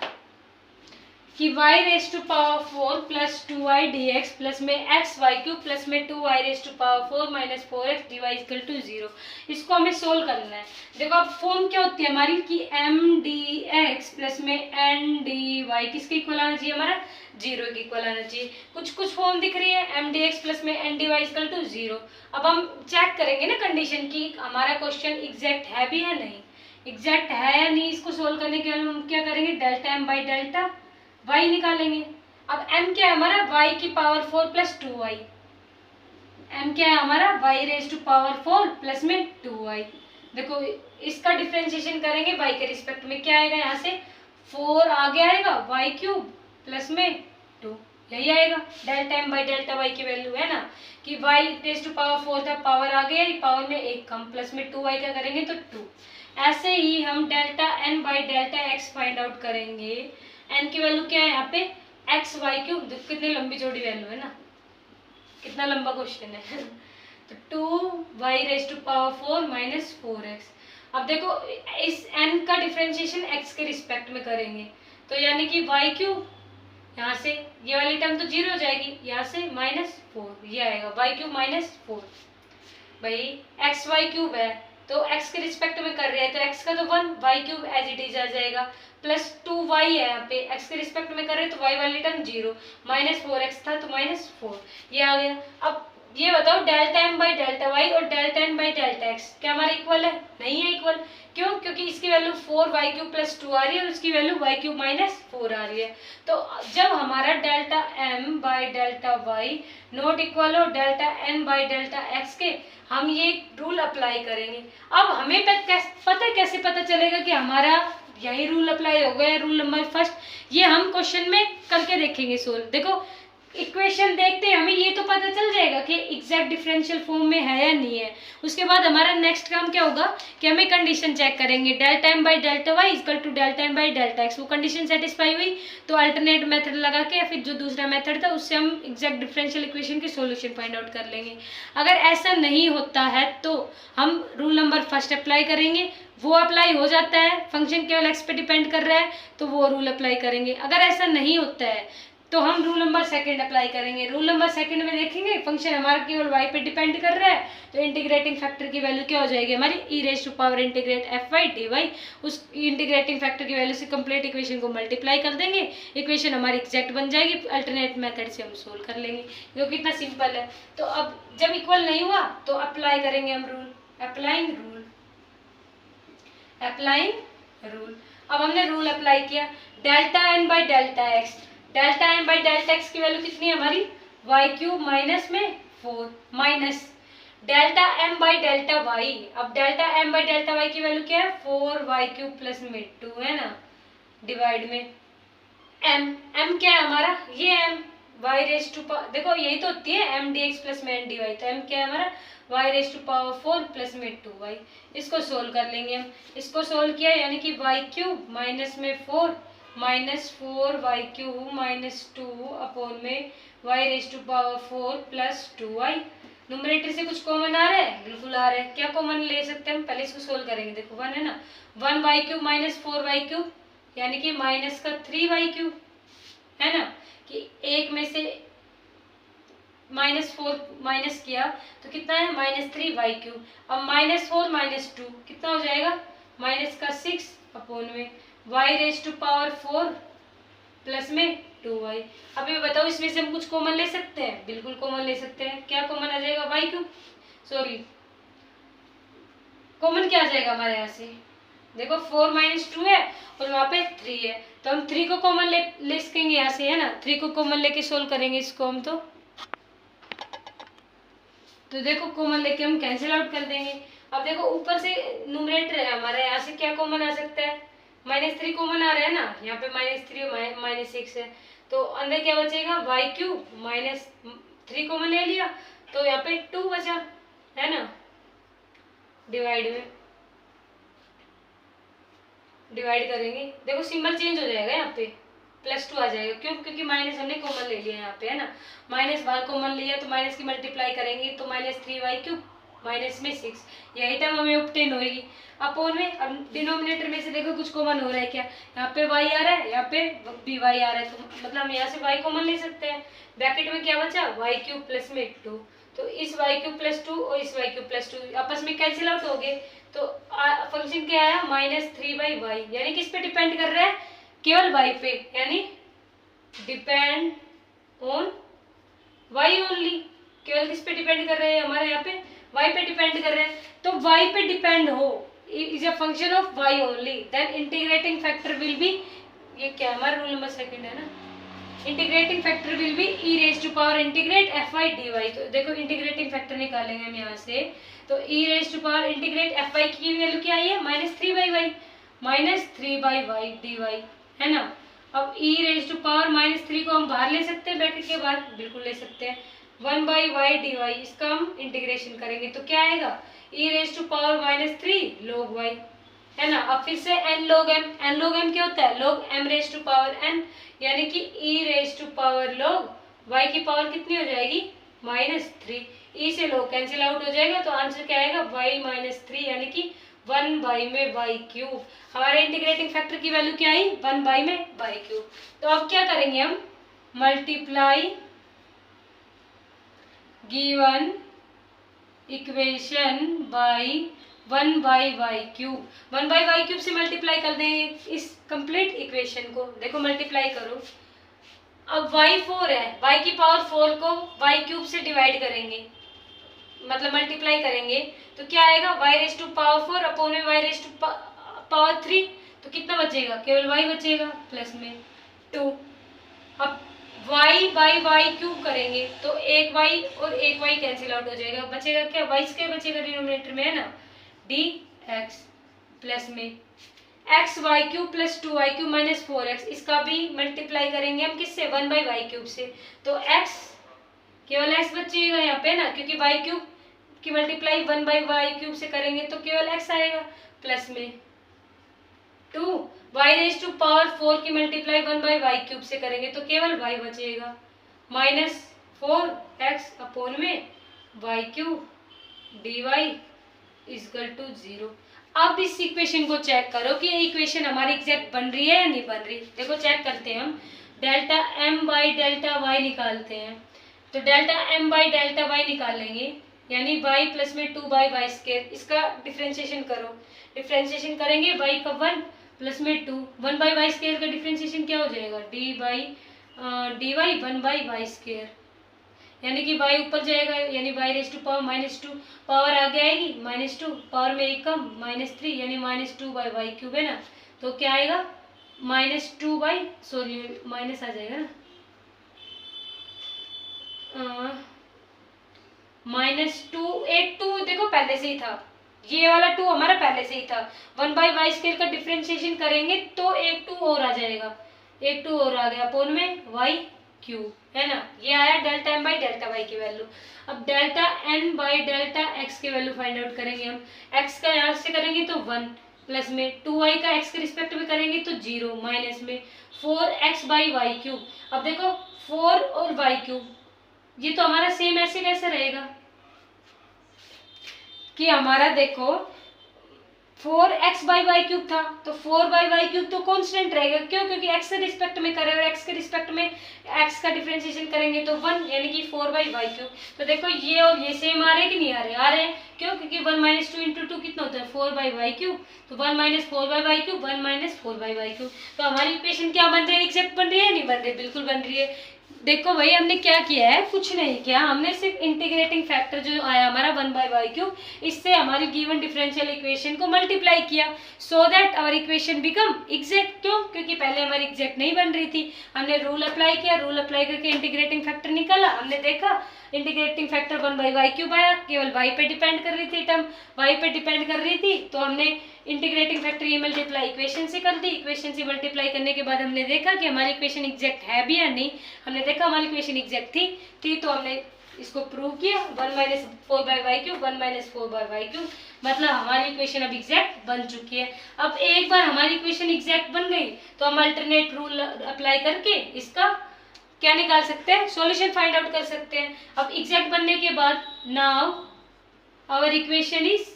कि y raise to power 4 plus 2y dx plus में एक्स वाई क्यू प्लस में 2y raise to power 4 minus 4x dy equal to 0। इसको हमें सोल्व करना है। देखो अब फॉर्म क्या होती है हमारी कि m dx प्लस में n dy किसके इक्वल आना चाहिए, हमारा 0 के इक्वल आना चाहिए। कुछ फॉर्म दिख रही है m dx प्लस में n dy इक्वल टू 0। अब हम चेक करेंगे ना कंडीशन की हमारा क्वेश्चन एग्जैक्ट है भी या नहीं, एग्जैक्ट है या नहीं। इसको सोल्व करने के लिए हम क्या करेंगे, delta m by delta y निकालेंगे। अब m क्या है हमारा, y की पावर 4 प्लस 2y। m क्या है हमारा, y raise to power 4 plus में 2y। देखो इसका डिफरेंशिएशन करेंगे y के रिस्पेक्ट में, क्या आएगा यहाँ से 4 आगे आएगा y क्यूब प्लस में 2, यही आएगा। Delta m by delta y की वैल्यू है ना कि y रेज टू पावर 4 था, पावर आगे आई, पावर में 1 कम, प्लस में 2y क्या करेंगे तो 2। ऐसे ही हम delta n by delta x find out करेंगे। n की वैल्यू क्या है यहाँ पे, एक्स वाई क्यूब, कितनी लंबी जोड़ी वैल्यू है ना, कितना लंबा क्वेश्चन है। तो 2y raise to power 4 minus 4x। अब देखो इस n का डिफरेंशिएशन x के रिस्पेक्ट में करेंगे, तो यानी कि y क्यूब, यहाँ से ये वाली टर्म तो 0 हो जाएगी, यहाँ से माइनस 4 ये आएगा, y क्यूब माइनस 4। भाई एक्स वाई क्यूब है तो x के रिस्पेक्ट में कर रहे हैं, तो x का तो 1, y cube as it is आ जाएगा, प्लस 2y है यहाँ पे x के रिस्पेक्ट में कर रहे हैं तो y वाली टर्म 0, माइनस 4x था तो माइनस 4 ये आ गया। अब ये बताओ delta m by delta y और delta n by delta x क्या हमारा इक्वल है, नहीं है इक्वल। क्यों, क्योंकि इसकी वैल्यू 4y क्यूब प्लस 2 आ रही है और इसकी वैल्यू y क्यूब माइनस 4 आ रही है। तो जब हमारा delta m by delta y not equal हो delta n by delta x के, हम ये रूल अप्लाई करेंगे। अब हमें पता कैसे पता चलेगा कि हमारा यही रूल अप्लाई हो गया, रूल नंबर फर्स्ट, ये हम क्वेश्चन में करके देखेंगे सोल्व। देखो इक्वेशन देखते हैं हमें ये तो पता चल जाएगा कि एग्जैक्ट डिफरेंशियल फॉर्म में है या नहीं है। उसके बाद हमारा नेक्स्ट काम क्या होगा कि हमें कंडीशन चेक करेंगे, delta m by delta Y equal to delta n by delta x. वो कंडीशन सेटिस्फाई हुई तो अल्टरनेट मेथड लगा के या फिर जो दूसरा मेथड था उससे हम एग्जैक्ट डिफरेंशियल इक्वेशन की सॉल्यूशन फाइंड आउट कर लेंगे। अगर ऐसा नहीं होता है तो हम रूल नंबर फर्स्ट अप्लाई करेंगे, वो अप्लाई हो जाता है, फंक्शन केवल x पे डिपेंड कर रहा है तो वो रूल अप्लाई करेंगे। अगर ऐसा नहीं होता है तो हम रूल नंबर सेकंड अप्लाई करेंगे। रूल नंबर सेकंड में देखेंगे फंक्शन हमारा केवल y पे डिपेंड कर रहा है तो इंटीग्रेटिंग फैक्टर की वैल्यू क्या हो जाएगी हमारी e raise to power integrate f y d y. उस इंटीग्रेटिंग फैक्टर की वैल्यू से कंप्लीट इक्वेशन को मल्टीप्लाई कर देंगे, इक्वेशन हमारी एग्जैक्ट बन जाएगी, अल्टरनेट मेथड से हम सोल्व कर लेंगे, जो कितना सिंपल है। तो अब जब इक्वल नहीं हुआ तो अप्लाई करेंगे हम रूल, अप्लाइंग रूल। अब हमने रूल अप्लाई किया, delta N by delta x, delta N by delta x की वैल्यू कितनी है हमारी वाई क्यूब माइनस में 4 minus delta M by delta y. अब delta M by delta Y की वैल्यू क्या है 4y क्यूब प्लस में 2 है ना, डिवाइड में m क्या है हमारा ये m y raise to power, देखो यही तो होती है m dx प्लस में n dy, तो m क्या है हमारा y raise to power 4 plus में 2y। इसको सोल्व कर लेंगे हम, इसको सोल्व किया यानी कि y क्यूब माइनस में 4 minus 4y cube minus 2 upon में y raise to power 4 plus 2y। Numerator से कुछ कॉमन आ रहा है, बिल्कुल आ रहा है। क्या कॉमन ले सकते हैं हम, पहले इसको सोल्व करेंगे। देखो 1 है ना, 1y cube minus 4y cube यानी कि माइनस का 3y क्यूब है ना, कि एक में से माइनस 4 माइनस किया तो कितना है माइनस 3y क्यूब। अब माइनस 4 माइनस 2 कितना हो जाएगा माइनस का 6 अपॉन में y raise to power 4 plus में 2y। अब ये बताओ इसमें से हम कुछ कॉमन ले सकते हैं? बिल्कुल कॉमन ले सकते हैं। क्या कॉमन आ जाएगा? वाई क्यूब, सॉरी कॉमन क्या आ जाएगा हमारे यहाँ से? देखो 4 - 2 है और वहाँ पे 3 है, तो हम 3 को कॉमन ले सकेंगे यहाँ से, है ना। 3 को कॉमन लेके सोल्व करेंगे इसको हम। तो देखो कॉमन लेके हम कैंसिल आउट कर देंगे। अब देखो ऊपर से न्यूमरेटर है हमारा, यहाँ से क्या कॉमन आ सकता है? -3 कॉमन आ रहा है ना, यहाँ पे -3 और -6 है, तो अंदर क्या बचेगा? वाई क्यूब, -3 कॉमन ले लिया तो यहाँ पे 2 बचा, है ना। डिवाइड करेंगे, देखो सिंबल चेंज हो जाएगा, यहाँ पे +2 आ जाएगा। क्यों? क्योंकि माइनस हमने कॉमन ले लिया यहाँ पे, है ना। माइनस बाहर कॉमन लिया तो माइनस की मल्टीप्लाई करेंगे तो -3y क्यूब माइनस में 6, यही टर्म हमें ऑब्टेन होगी। अपोन में अब डिनोमिनेटर में से देखो कुछ कॉमन हो रहा है क्या? यहाँ पे y आ रहा है, यहाँ पे भी y आ रहा है, तो मतलब हम यहाँ से y कॉमन ले सकते हैं। ब्रैकेट में क्या बचा? y क्यूब प्लस में 2, तो इस y क्यूब प्लस 2 और इस y क्यूब प्लस 2 आपस में कैंसिल आउट हो गए, तो फंक्शन क्या आया? -3/y, यानी किस पे डिपेंड कर रहा है? केवल y पे, यानी डिपेंड ऑन y ओनली। केवल किस पे डिपेंड कर रहे हैं? हमारे यहाँ पे y पे डिपेंड कर रहे हैं। तो y पे डिपेंड हो is a function of y only, then integrating factor will be, ये क्या हमारा रूल नंबर 2 है ना, integrating factor will be e⁻⁻ integrate fy dy। तो देखो इंटीग्रेटिंग फैक्टर निकालेंगे हम यहाँ से, तो e⁻⁻ इंटीग्रेट fy की वैल्यू क्या आई है? -3/y, -3/y dy, है ना। अब e⁻⁻3 को हम बाहर ले सकते हैं, ब्रैकेट के बाहर, बिल्कुल ले सकते हैं। 1/y dy, इसका हम इंटीग्रेशन करेंगे तो क्या आएगा? e⁻⁻3 log y, है ना। अब फिर से n log m क्या होता है? log m⁻n, यानी कि e⁻⁻ log y की पावर कितनी हो जाएगी? -3। e से log कैंसिल आउट हो जाएगा, तो आंसर क्या आएगा? y -3, यानी कि 1/y में y क्यूब। हमारे इंटीग्रेटिंग फैक्टर की वैल्यू क्या आई? 1/y में y क्यूब। तो अब क्या करेंगे हम? Multiply given equation by 1/y cube. 1/y cube से मल्टीप्लाई कर देंगे इस कंप्लीट इक्वेशन को। देखो मल्टीप्लाई करो, अब y 4 है, y की पावर 4 को y क्यूब से डिवाइड करेंगे, मतलब मल्टीप्लाई करेंगे, तो क्या आएगा? y⁻⁴ अपॉन में y⁻3, तो कितना बचेगा? केवल y बचेगा प्लस में 2। अब y/y क्यूब करेंगे तो एक y और एक y कैंसिल आउट हो जाएगा, बचेगा क्या? y² बचेगा डिनोमिनेटर में, है ना, dx प्लस में xy cube plus 2y cube minus 4x, इसका भी मल्टीप्लाई करेंगे हम किससे? 1/y क्यूब से, तो x केवल x बचेगा यहाँ पे ना, क्योंकि y क्यूब की मल्टीप्लाई 1/y क्यूब से करेंगे तो केवल x आएगा, प्लस में 2 y⁻⁴ की मल्टीप्लाई 1/y क्यूब से करेंगे तो केवल y बचेगा, -4x अपॉन में y cube dy equal to 0। अब इस इक्वेशन को चेक करो कि ये इक्वेशन हमारी एग्जैक्ट बन रही है या नहीं बन रही। देखो चेक करते हैं हम, डेल्टा m/डेल्टा y निकालते हैं, तो डेल्टा m/डेल्टा y निकालेंगे, यानी y प्लस में 2/y², इसका डिफ्रेंशिएशन करो, डिफ्रेंशिएशन करेंगे y का 1 प्लस में 2, 1/y² का डिफ्रेंशिएशन क्या हो जाएगा? dy 1/y², यानी कि y ऊपर जाएगा, यानी y⁻⁻2 पावर आगे आएगी -2, पावर में एक कम -3, यानी -2/y क्यूब, है ना। तो क्या आएगा? माइनस आ जाएगा ना, -2, एक 2 देखो पहले से ही था, ये वाला 2 हमारा पहले से ही था। 1/y² का डिफ्रेंशिएशन करेंगे तो एक 2 और आ जाएगा, एक 2 और आ गया, अपॉन में y क्यूब, है ना। ये आया डेल्टा m/डेल्टा y की वैल्यू। अब डेल्टा n/डेल्टा x की वैल्यू फाइंड आउट करेंगे हम। x का यहाँ से करेंगे तो 1, प्लस में 2y का x के रिस्पेक्ट में करेंगे तो 0, माइनस में 4x/y क्यूब। अब देखो 4 और y क्यूब ये तो हमारा सेम ऐसे कैसे रहेगा कि हमारा देखो 4x/y³ था, तो 4/y³ तो कांस्टेंट रहेगा। क्यों? क्योंकि x के रिस्पेक्ट में करें और x के रिस्पेक्ट में x का डिफरेंशिएशन करेंगे तो 1, यानी कि 4/y³। तो देखो ये और ये सेम आ रहे हैं कि नहीं आ रहे? आ रहे हैं। क्यों? क्योंकि 1 - 2 × 2 कितना होता है? 4/y³। तो 1 - 4/y³, 1 - 4/y³। तो हमारी इक्वेशन क्या बन रही है? एग्जैक्ट बन रही है? नहीं बन रही? बिल्कुल बन रही है। देखो भाई हमने क्या किया है, कुछ नहीं किया, हमने सिर्फ इंटीग्रेटिंग फैक्टर जो आया हमारा 1/y³, इससे हमारी गिवन डिफरेंशियल इक्वेशन को मल्टीप्लाई किया, so that our equation become exact. क्यों? क्योंकि पहले हमारी एग्जैक्ट नहीं बन रही थी। हमने रूल अप्लाई किया, रूल अप्लाई करके इंटीग्रेटिंग फैक्टर निकाला, हमने देखा इंटीग्रेटिंग फैक्टर 1/y³ आया, केवल y पे डिपेंड कर रही थी, टर्म y पे डिपेंड कर रही थी, तो हमने इंटीग्रेटिंग फैक्टर ये मल्टीप्लाई इक्वेशन से कर दी। इक्वेशन से मल्टीप्लाई करने के बाद हमने देखा कि हमारी इक्वेशन एग्जैक्ट है भी या नहीं। हमने देखा हमारी इक्वेशन एग्जैक्ट थी तो हमने इसको प्रूव किया। 1 - 4/y³, 1 - 4/y³, मतलब हमारी इक्वेशन अब एग्जैक्ट बन चुकी है। अब एक बार हमारी इक्वेशन एग्जैक्ट बन गई तो हम अल्टरनेट रूल अप्लाई करके इसका क्या निकाल सकते हैं? सॉल्यूशन फाइंड आउट कर सकते हैं। अब एग्जैक्ट बनने के बाद now our equation is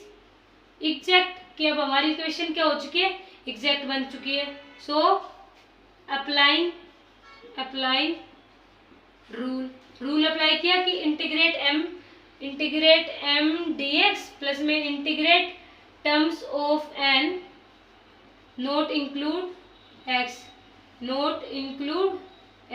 exact, कि अब हमारी इक्वेशन क्या हो चुकी है? एग्जैक्ट बन चुकी है। सो अप्लाइंग रूल अप्लाई किया कि इंटीग्रेट m dx प्लस में integrate terms of n not include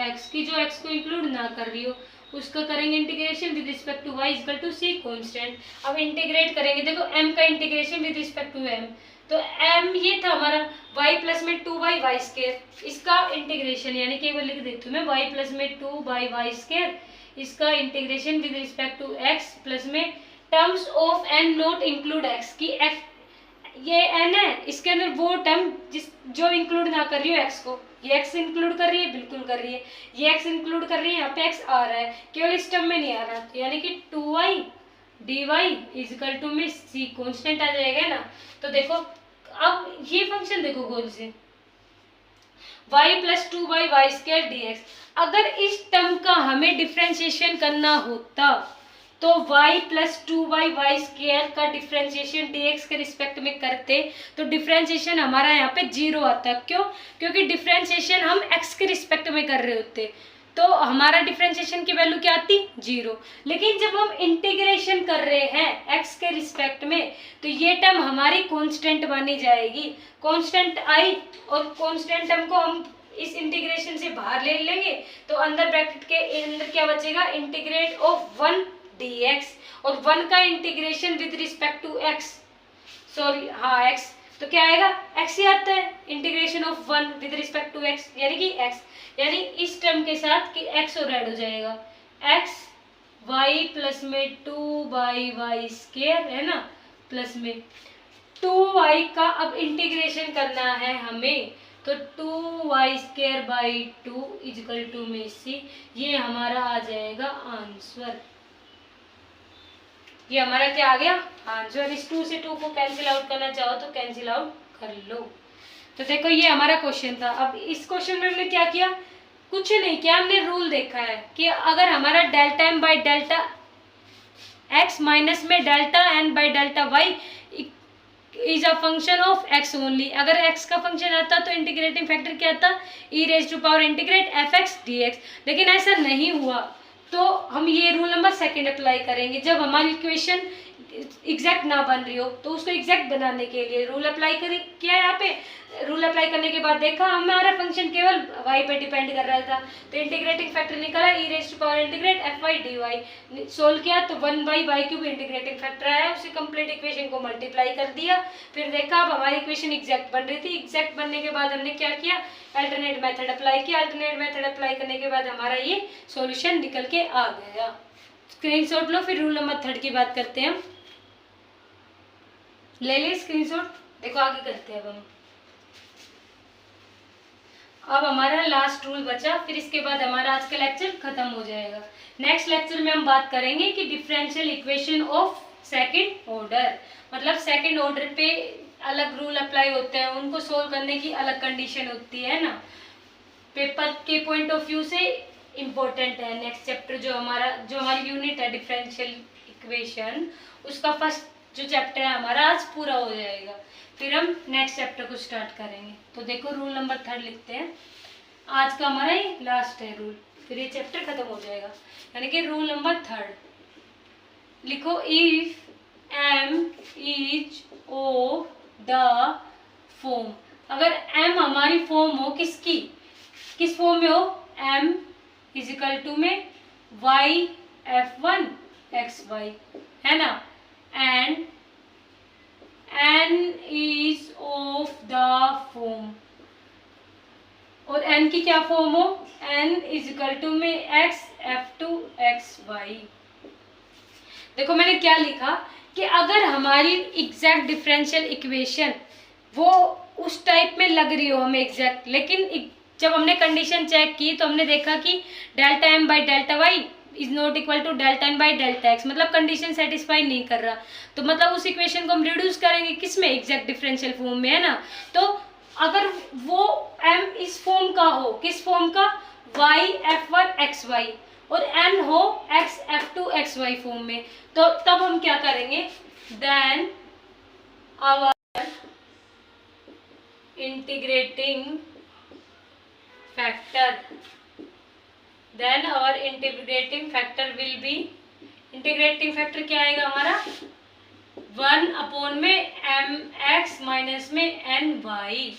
x की जो x को इंक्लूड ना कर रही हो उसका करेंगे integration with respect to y equal to c constant. अब इंटीग्रेट करेंगे, देखो m का integration with respect to m, तो m ये था हमारा y प्लस में 2/y², इसका इंटीग्रेशन, यानी कि लिख देती हूँ मैं y प्लस में 2/y², इसका integration with respect to x plus में terms of n not include x की ये n है, इसके अंदर वो टर्म जो इंक्लूड ना कर रही हो x को, ये x इंक्लूड कर रही है, बिल्कुल कर रही है, ये x इंक्लूड कर रही है, यहाँ पे x आ रहा है, केवल इस टर्म में नहीं आ रहा, तो यानी कि 2y dy इजिकल टू में c कांस्टेंट आ जाएगा ना। तो देखो अब ये फंक्शन देखो गौर से, y प्लस 2/y² dx, अगर इस टर्म का हमें डिफ्रेंशिएशन करना होता तो y प्लस 2/y² का डिफ्रेंशिएशन dx के रिस्पेक्ट में करते तो डिफ्रेंशिएशन हमारा यहाँ पे 0 आता। क्यों? क्योंकि डिफ्रेंशिएशन हम x के रिस्पेक्ट में कर रहे होते, तो हमारा डिफ्रेंशिएशन की वैल्यू क्या आती? 0। लेकिन जब हम इंटीग्रेशन कर रहे हैं x के रिस्पेक्ट में तो ये टर्म हमारी कांस्टेंट मानी जाएगी। कांस्टेंट आई और कांस्टेंट टर्म को हम इस इंटीग्रेशन से बाहर ले लेंगे तो अंदर ब्रैकेट के अंदर क्या बचेगा? इंटीग्रेट ऑफ 1 dx, और 1 का integration with respect to x, sorry हाँ x, तो क्या आएगा? x ही आता है, integration of 1 with respect to x, यानी कि x, यानी इस टर्म के साथ कि x और ऐड हो जाएगा, x y प्लस में 2/y² है ना, प्लस में 2y का अब इंटीग्रेशन करना है हमें, तो 2y²/2 इजिकल टू में c, ये हमारा आ जाएगा आंसर। ये हमारा क्या आ गया? आंसर। इस 2 से 2 को कैंसिल आउट करना चाहो तो कैंसिल आउट कर लो। तो देखो ये हमारा क्वेश्चन था। अब इस क्वेश्चन में हमने क्या किया? कुछ नहीं किया, हमने रूल देखा है कि अगर हमारा delta m by delta x minus में delta n by delta y is a function of x only, अगर x का फंक्शन आता तो इंटीग्रेटिंग फैक्टर क्या आता? e⁻⁴ fx dx। लेकिन ऐसा नहीं हुआ तो हम ये रूल नंबर 2 अप्लाई करेंगे। जब हमारी इक्वेशन एग्जैक्ट ना बन रही हो तो उसको एग्जैक्ट बनाने के लिए रूल अप्लाई किया। यहाँ पे रूल अप्लाई करने के बाद देखा हमारा फंक्शन केवल y पे डिपेंड कर रहा था, तो इंटीग्रेटिंग फैक्टर निकाला e⁻⁴ fy dy, सोल्व किया तो 1/y³ इंटीग्रेटिंग फैक्टर आया, उसे कंप्लीट इक्वेशन को मल्टीप्लाई कर दिया। फिर देखा अब हमारी इक्वेशन एग्जैक्ट बन रही थी। एग्जैक्ट बनने के बाद हमने क्या किया? अल्टरनेट मेथड अप्लाई किया। अल्टरनेट मेथड अप्लाई करने के बाद हमारा ये सॉल्यूशन निकल के आ गया। स्क्रीनशॉट लो, फिर रूल नंबर 3 की बात करते हैं। ले ले स्क्रीनशॉट, देखो आगे करते हैं हम। अब हमारा लास्ट रूल बचा, फिर इसके बाद हमारा आज का लेक्चर खत्म हो जाएगा। नेक्स्ट लेक्चर में हम बात करेंगे कि differential equation of second order, मतलब सेकंड ऑर्डर पे अलग रूल अप्लाई होते हैं, उनको सोल्व करने की अलग कंडीशन होती है ना, पेपर के पॉइंट ऑफ व्यू से इम्पोर्टेंट है। नेक्स्ट चैप्टर जो हमारी यूनिट है डिफरेंशियल इक्वेशन, उसका फर्स्ट जो चैप्टर है हमारा आज पूरा हो जाएगा। फिर हम नेक्स्ट चैप्टर को स्टार्ट करेंगे। तो देखो रूल नंबर 3 लिखते हैं, आज का हमारा ये लास्ट है रूल, फिर ये चैप्टर खत्म हो जाएगा। यानी कि रूल नंबर 3 लिखो, if M is of the form, अगर m हमारी फॉर्म हो किसकी, किस फॉर्म में हो, m इज इक्वल टू में y f1 xy, है ना, and n is of the form, और n की क्या फॉर्म हो, n इज इक्वल टू में x f2 xy। देखो मैंने क्या लिखा कि अगर हमारी एग्जैक्ट डिफरेंशियल इक्वेशन वो उस टाइप में लग रही हो हमें एग्जैक्ट, लेकिन जब हमने कंडीशन चेक की तो हमने देखा कि delta M by delta y is not equal to delta N by delta x, मतलब कंडीशन सेटिस्फाई नहीं कर रहा, तो मतलब उस इक्वेशन को हम रिड्यूस करेंगे किस में, एग्जैक्ट डिफरेंशियल फॉर्म में, है ना। तो अगर वो m इस फॉर्म का हो, किस फॉर्म का, y f1 xy, और n हो x f2 xy फॉर्म में, तो तब हम क्या करेंगे, then our integrating factor, then our integrating factor will be, integrating factor क्या आएगा हमारा, 1 अपॉन में एम एक्स माइनस में एन वाई।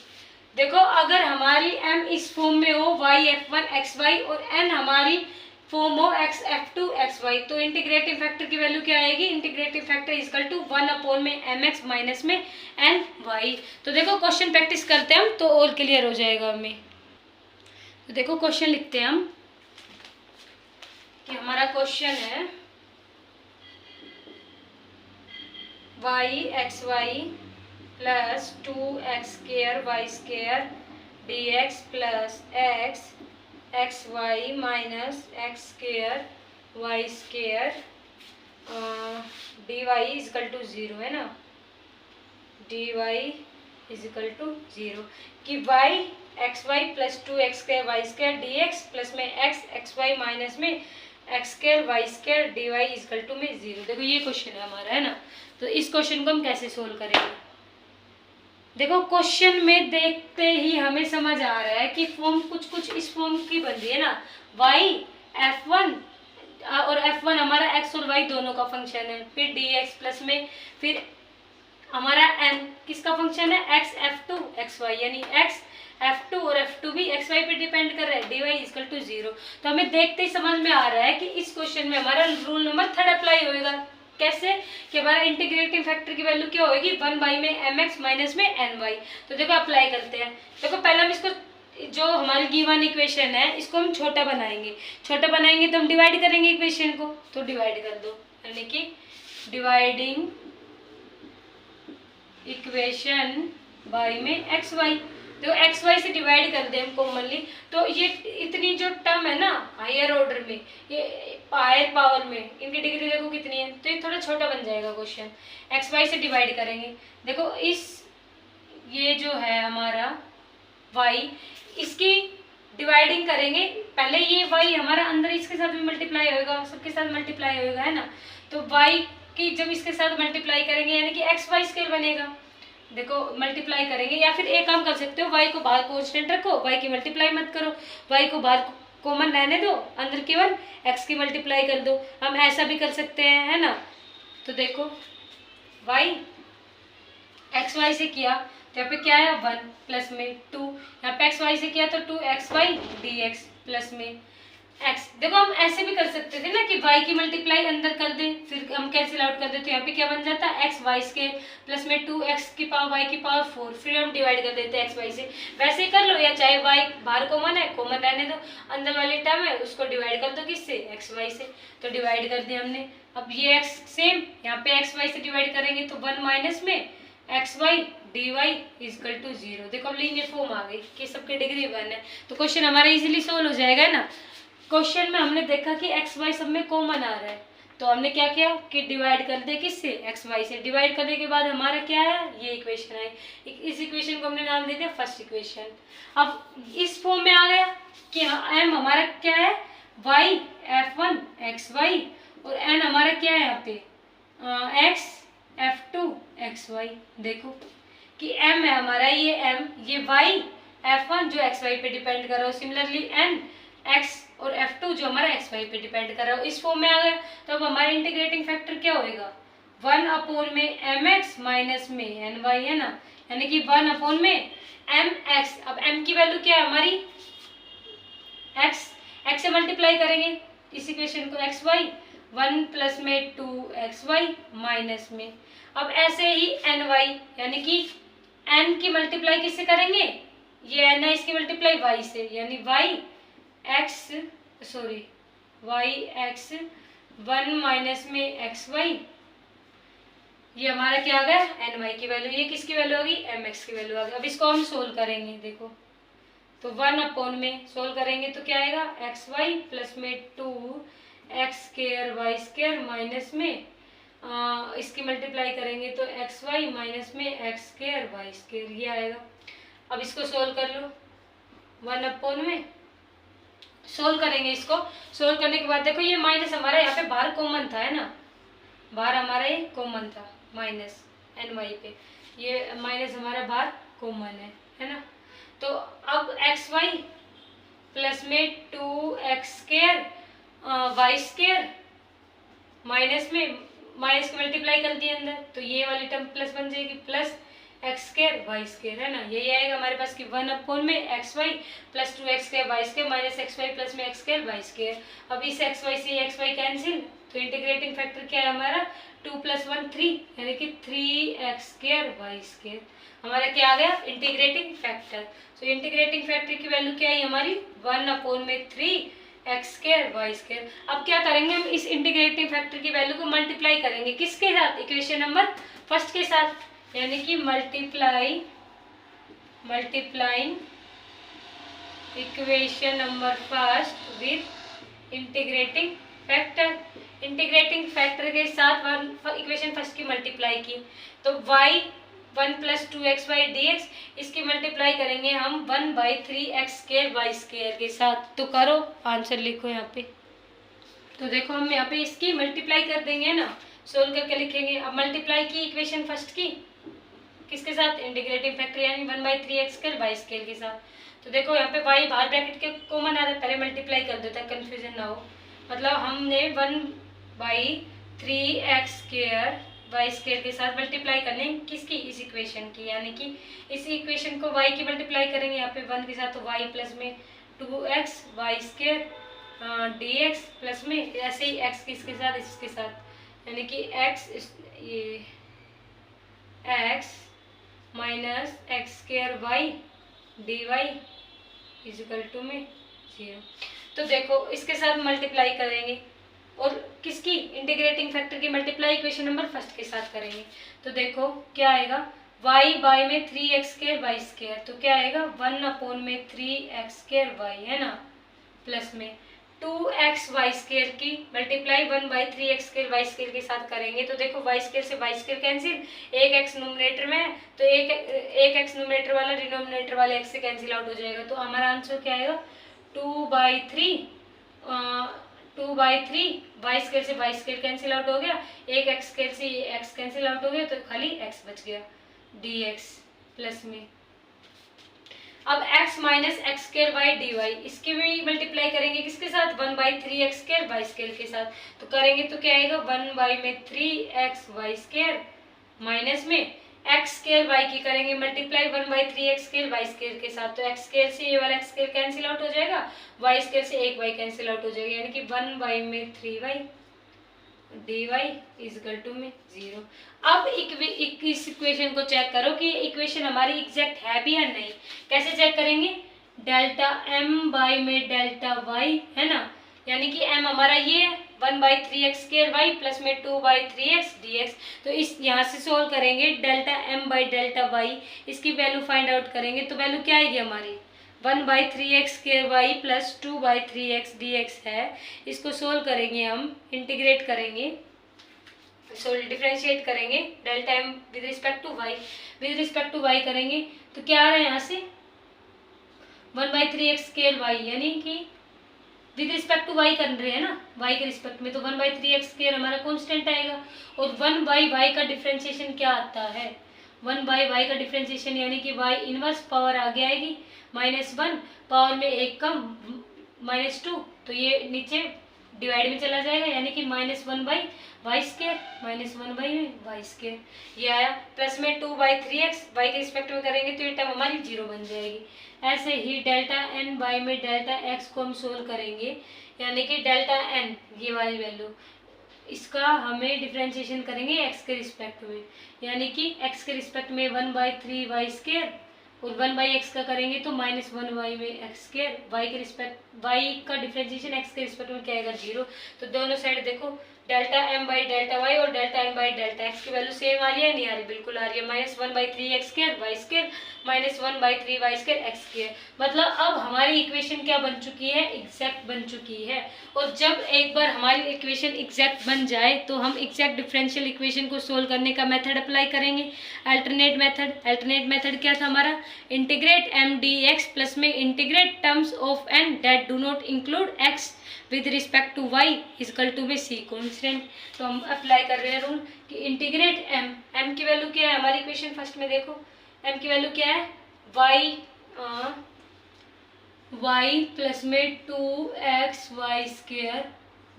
देखो अगर हमारी m इस फॉर्म में हो y f1 xy और n हमारी फॉर्म हो x f2 xy, तो इंटीग्रेटिव फैक्टर की वैल्यू क्या आएगी, integrative factor equal to 1 upon में mx माइनस में ny। तो देखो क्वेश्चन प्रैक्टिस करते हैं हम, तो और क्लियर हो जाएगा हमें। तो देखो क्वेश्चन लिखते हैं हम कि हमारा क्वेश्चन है y xy plus 2x square y square dx plus x xy minus x square y square dy is equal to 0, है ना, dy इज इक्वल टू 0 कि y xy plus 2x square y square dx plus में x xy minus में x square y square dy is equal to में 0। देखो ये question है हमारा, है ना। तो इस क्वेश्चन को हम कैसे सोल्व करेंगे, देखो क्वेश्चन में देखते ही हमें समझ आ रहा है कि फॉर्म कुछ इस फॉर्म की बन रही है ना, y f1 और f1 हमारा x और y दोनों का फंक्शन है, फिर dx प्लस में फिर हमारा n किसका फंक्शन है, x f2 xy, यानी x f2 और f2 भी xy पे डिपेंड कर रहा है, dy इक्वल टू 0। तो हमें देखते ही समझ में आ रहा है कि इस क्वेश्चन में हमारा रूल नंबर 3 अप्लाई होएगा। कैसे कि हमारा इंटीग्रेटिंग फैक्टर की वैल्यू क्या होगी, 1 बाई में mx माइनस में ny। तो देखो अप्लाई करते हैं। देखो पहले हम इसको, जो हमारी गिवन इक्वेशन है इसको हम छोटा बनाएंगे, छोटा बनाएंगे तो हम डिवाइड करेंगे इक्वेशन को, तो डिवाइड कर दो, यानी कि डिवाइडिंग इक्वेशन बाई में एक्स वाई। तो एक्स वाई से डिवाइड कर दे हम कॉमनली, तो ये इतनी जो टर्म है ना हायर ऑर्डर में, ये हायर पावर में, इनकी डिग्री देखो कितनी है, तो ये थोड़ा छोटा बन जाएगा क्वेश्चन। एक्स वाई से डिवाइड करेंगे, देखो इस ये जो है हमारा वाई, इसकी डिवाइडिंग करेंगे, पहले ये वाई हमारा अंदर इसके साथ भी मल्टीप्लाई होएगा, सबके साथ मल्टीप्लाई होएगा, है ना। तो वाई की जब इसके साथ मल्टीप्लाई करेंगे यानी कि एक्स वाई स्केल बनेगा, देखो मल्टीप्लाई करेंगे, या फिर एक काम कर सकते हो, y को बाहर कांस्टेंट रखो, y की मल्टीप्लाई मत करो, y को बाहर कॉमन रहने दो, अंदर केवल x की मल्टीप्लाई कर दो, हम ऐसा भी कर सकते हैं, है ना। तो देखो y एक्स वाई से किया तो यहाँ पे क्या है 1 प्लस में 2, यहाँ पे एक्स वाई से किया तो 2xy dx प्लस में x। देखो हम ऐसे भी कर सकते थे ना कि y की मल्टीप्लाई अंदर कर दें, फिर हम कैंसिल आउट कर दें, तो यहाँ पे क्या बन जाता है एक्स वाई के प्लस में 2x की पावर y की पावर 4, फिर हम डिवाइड कर देते हैं एक्स वाई से। वैसे ही कर लो, या चाहे y बाहर कॉमन है, कॉमन रहने दो, अंदर वाली टर्म है उसको डिवाइड कर दो किससे, एक्स वाई से। तो डिवाइड कर दिया हमने, अब ये x सेम यहाँ पे एक्स वाई से डिवाइड करेंगे तो 1 माइनस में x y d y equal to 0। देखो अब लीनियर फॉर्म आ गई कि सबके डिग्री 1 है, तो क्वेश्चन हमारा इजीली सोल्व हो जाएगा ना। क्वेश्चन में हमने देखा कि एक्स वाई सब में कॉमन आ रहा है, तो हमने क्या किया कि डिवाइड कर दे किससे, एक्स वाई से। डिवाइड करने के बाद हमारा क्या है, ये इक्वेशन आई, इस इक्वेशन को हमने नाम दे दिया फर्स्ट इक्वेशन। अब इस फॉर्म में आ गया कि एम हमारा क्या है, y f1 xy, और n हमारा क्या है यहाँ पे x F2 XY। देखो कि M है हमारा, ये M, ये Y, F1 जो XY पे डिपेंड कर रहा हो, सिमिलरली N X और F2 जो हमारा XY पे डिपेंड कर रहा हो। इस फॉर्म में आ गया तो अब हमारा इंटीग्रेटिंग फैक्टर क्या होएगा, 1/में mx माइनस में ny है ना, यानी कि 1/ में mx। अब m की वैल्यू क्या है हमारी, x से मल्टीप्लाई करेंगे इस इक्वेशन को, xy 1 प्लस में 2xy माइनस में। अब ऐसे ही ny, यानी कि n की मल्टीप्लाई किससे करेंगे, ये n है, इसकी मल्टीप्लाई y से, यानी yx 1 माइनस में xy, ये हमारा क्या आ गया, ny की वैल्यू। ये किसकी वैल्यू होगी, mx की वैल्यू आ गई। अब इसको हम सोल्व करेंगे, देखो तो 1/ में सोल्व करेंगे तो क्या आएगा, xy प्लस में 2x² y² माइनस में इसकी मल्टीप्लाई करेंगे तो xy माइनस में x² y², ये आएगा। अब इसको सोल्व कर लो, 1/ में सोल्व करेंगे। इसको सोल्व करने के बाद देखो ये माइनस हमारा यहाँ पे बाहर कॉमन था, है ना, बाहर हमारा ये कॉमन था माइनस ny पे, ये माइनस हमारा बाहर कॉमन है ना। तो अब xy प्लस में 2x² y² माइनस में माइनस की मल्टीप्लाई कर दी अंदर, तो ये वाली टर्म प्लस बन जाएगी, प्लस x² y² है ना, यही आएगा हमारे पास कि 1/ में xy plus 2x² y² minus xy plus में x² y²। अब इस xy से xy कैंसिल, तो इंटीग्रेटिंग फैक्टर क्या है हमारा, 2 + 1 3, यानी कि 3x² y² हमारा क्या आ गया, इंटीग्रेटिंग फैक्टर। तो इंटीग्रेटिंग फैक्टर की वैल्यू क्या है हमारी, 1/ में 3x² y²। अब क्या करेंगे हम, इस इंटीग्रेटिंग फैक्टर की वैल्यू को मल्टीप्लाई करेंगे किसके साथ, इक्वेशन नंबर फर्स्ट के साथ, यानी कि multiplying equation number first with integrating factor. Integrating factor के साथ इक्वेशन फर्स्ट की मल्टीप्लाई की, तो y 1 + 2xy dx, इसकी मल्टीप्लाई करेंगे हम 1/3x² y² के साथ। तो करो, आंसर लिखो यहाँ पे। तो देखो हम यहाँ पे इसकी मल्टीप्लाई कर देंगे ना, सोल्व करके लिखेंगे। अब मल्टीप्लाई की इक्वेशन फर्स्ट की किसके साथ, इंटीग्रेटिंग फैक्टर यानी 1/3x² y² के साथ। तो देखो यहाँ पे y बाहर ब्रैकेट के कॉमन आ रहा है, पहले मल्टीप्लाई कर देता है, कंफ्यूजन ना हो। मतलब हमने 1/3x² y² के साथ मल्टीप्लाई करने किसकी, इस इक्वेशन की, यानी कि इस इक्वेशन को y की मल्टीप्लाई करेंगे यहाँ पे 1 के साथ, तो y प्लस में 2x y² dx प्लस में ऐसे ही x किसके साथ, इसके साथ, यानी कि x minus x² y dy equal to में 0। तो देखो इसके साथ मल्टीप्लाई करेंगे और किसकी, इंटीग्रेटिंग फैक्टर की मल्टीप्लाई इक्वेशन नंबर फर्स्ट के साथ करेंगे। तो देखो क्या आएगा, y में 3x² y², तो क्या आएगा 1/ में 3x² y है ना, प्लस में 2x y² की मल्टीप्लाई 1/3x² y² के साथ करेंगे। तो देखो y² से y² कैंसिल, एक x नोमिनेटर में है, तो एक x नोमिनेटर वाला डिनोमिनेटर वाले x से कैंसिल आउट हो जाएगा। तो हमारा आंसर क्या आएगा, 2/3 y² से y² कैंसिल आउट हो गया, एक x² से x कैंसिल आउट हो गया, तो खाली x बच गया dx प्लस में। अब x minus x² y dy, इसकी भी मल्टीप्लाई करेंगे किसके साथ, 1/3x² y² के साथ। तो करेंगे तो क्या आएगा, 1 में 3x y² माइनस में x² y की करेंगे मल्टीप्लाई 1/3x² y² के साथ। तो x² से ये वाला x² कैंसिल आउट हो जाएगा, y² से एक y कैंसिल आउट हो जाएगा, यानी कि 1 में 3y dy इजिकल टू में 0। अब इस इक्वेशन को चेक करो कि इक्वेशन हमारी एग्जैक्ट है भी या नहीं। कैसे चेक करेंगे, डेल्टा m बाई में डेल्टा y है ना, यानी कि m हमारा ये 1/3x² y प्लस में 2/3x dx। तो इस यहाँ से सोल्व करेंगे, delta m by delta y, इसकी वैल्यू फाइंड आउट करेंगे। तो वैल्यू क्या आएगी हमारी, 1/3x² y plus 2/3x dx है। इसको सोल्व करेंगे, हम इंटीग्रेट करेंगे, डिफरेंशिएट करेंगे, delta m with respect to y करेंगे। तो क्या आ रहा है यहाँ से 1/3x² y, यानी कि विद रिस्पेक्ट टू वाई कर रहे हैं ना, वाई के रिस्पेक्ट में, तो 1/3x² हमारा कांस्टेंट आएगा। और 1/y का डिफ्रेंशिएशन क्या आता है, 1/y का डिफ्रेंशिएशन यानी कि y इनवर्स पावर आगे आएगी -1, पावर में 1 कम -2, तो ये नीचे डिवाइड में चला जाएगा यानी कि -1/y² -1/y², ये आया। प्लस में 2/3x, y के रिस्पेक्ट में करेंगे तो ये टर्म हमारी 0 बन जाएगी। ऐसे ही डेल्टा n बाई में डेल्टा x को हम सोल्व करेंगे यानी कि डेल्टा n ये वाली वैल्यू, इसका हमें डिफरेंशिएशन करेंगे x के रिस्पेक्ट में, यानी कि x के रिस्पेक्ट में 1/3y² और 1/x का करेंगे तो -1y में x², y के रिस्पेक्ट y का डिफरेंशिएशन x के रिस्पेक्ट में क्या आएगा 0। तो दोनों साइड देखो delta m by delta y और delta n by delta x की वैल्यू सेम आ रही है, नहीं आ रही, बिल्कुल आ रही है, -1/3x² y² -1/3y² x²। मतलब अब हमारी इक्वेशन क्या बन चुकी है, एग्जैक्ट बन चुकी है। और जब एक बार हमारी इक्वेशन एग्जैक्ट बन जाए तो हम एग्जैक्ट डिफरेंशियल इक्वेशन को सोल्व करने का मेथड अप्लाई करेंगे, अल्टरनेट मेथड। अल्टरनेट मेथड क्या था हमारा, इंटीग्रेट m dx प्लस में integrate terms of n that do not include x with respect to y equal to में c कॉन्स्टेंट। तो हम अप्लाई कर रहे हैं रूल कि इंटीग्रेट m की वैल्यू क्या है हमारी इक्वेशन फर्स्ट में देखो, m की वैल्यू क्या है y प्लस में 2xy²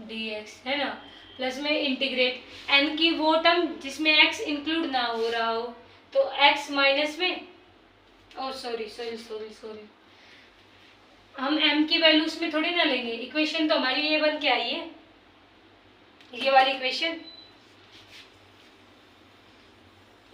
dx है ना, प्लस में इंटीग्रेट n की वो टर्म जिसमें x इंक्लूड ना हो रहा हो, तो x माइनस में सॉरी हम m की वैल्यू उसमें थोड़ी ना लेंगे, इक्वेशन तो हमारी ये बन के आई है, ये वाली इक्वेशन।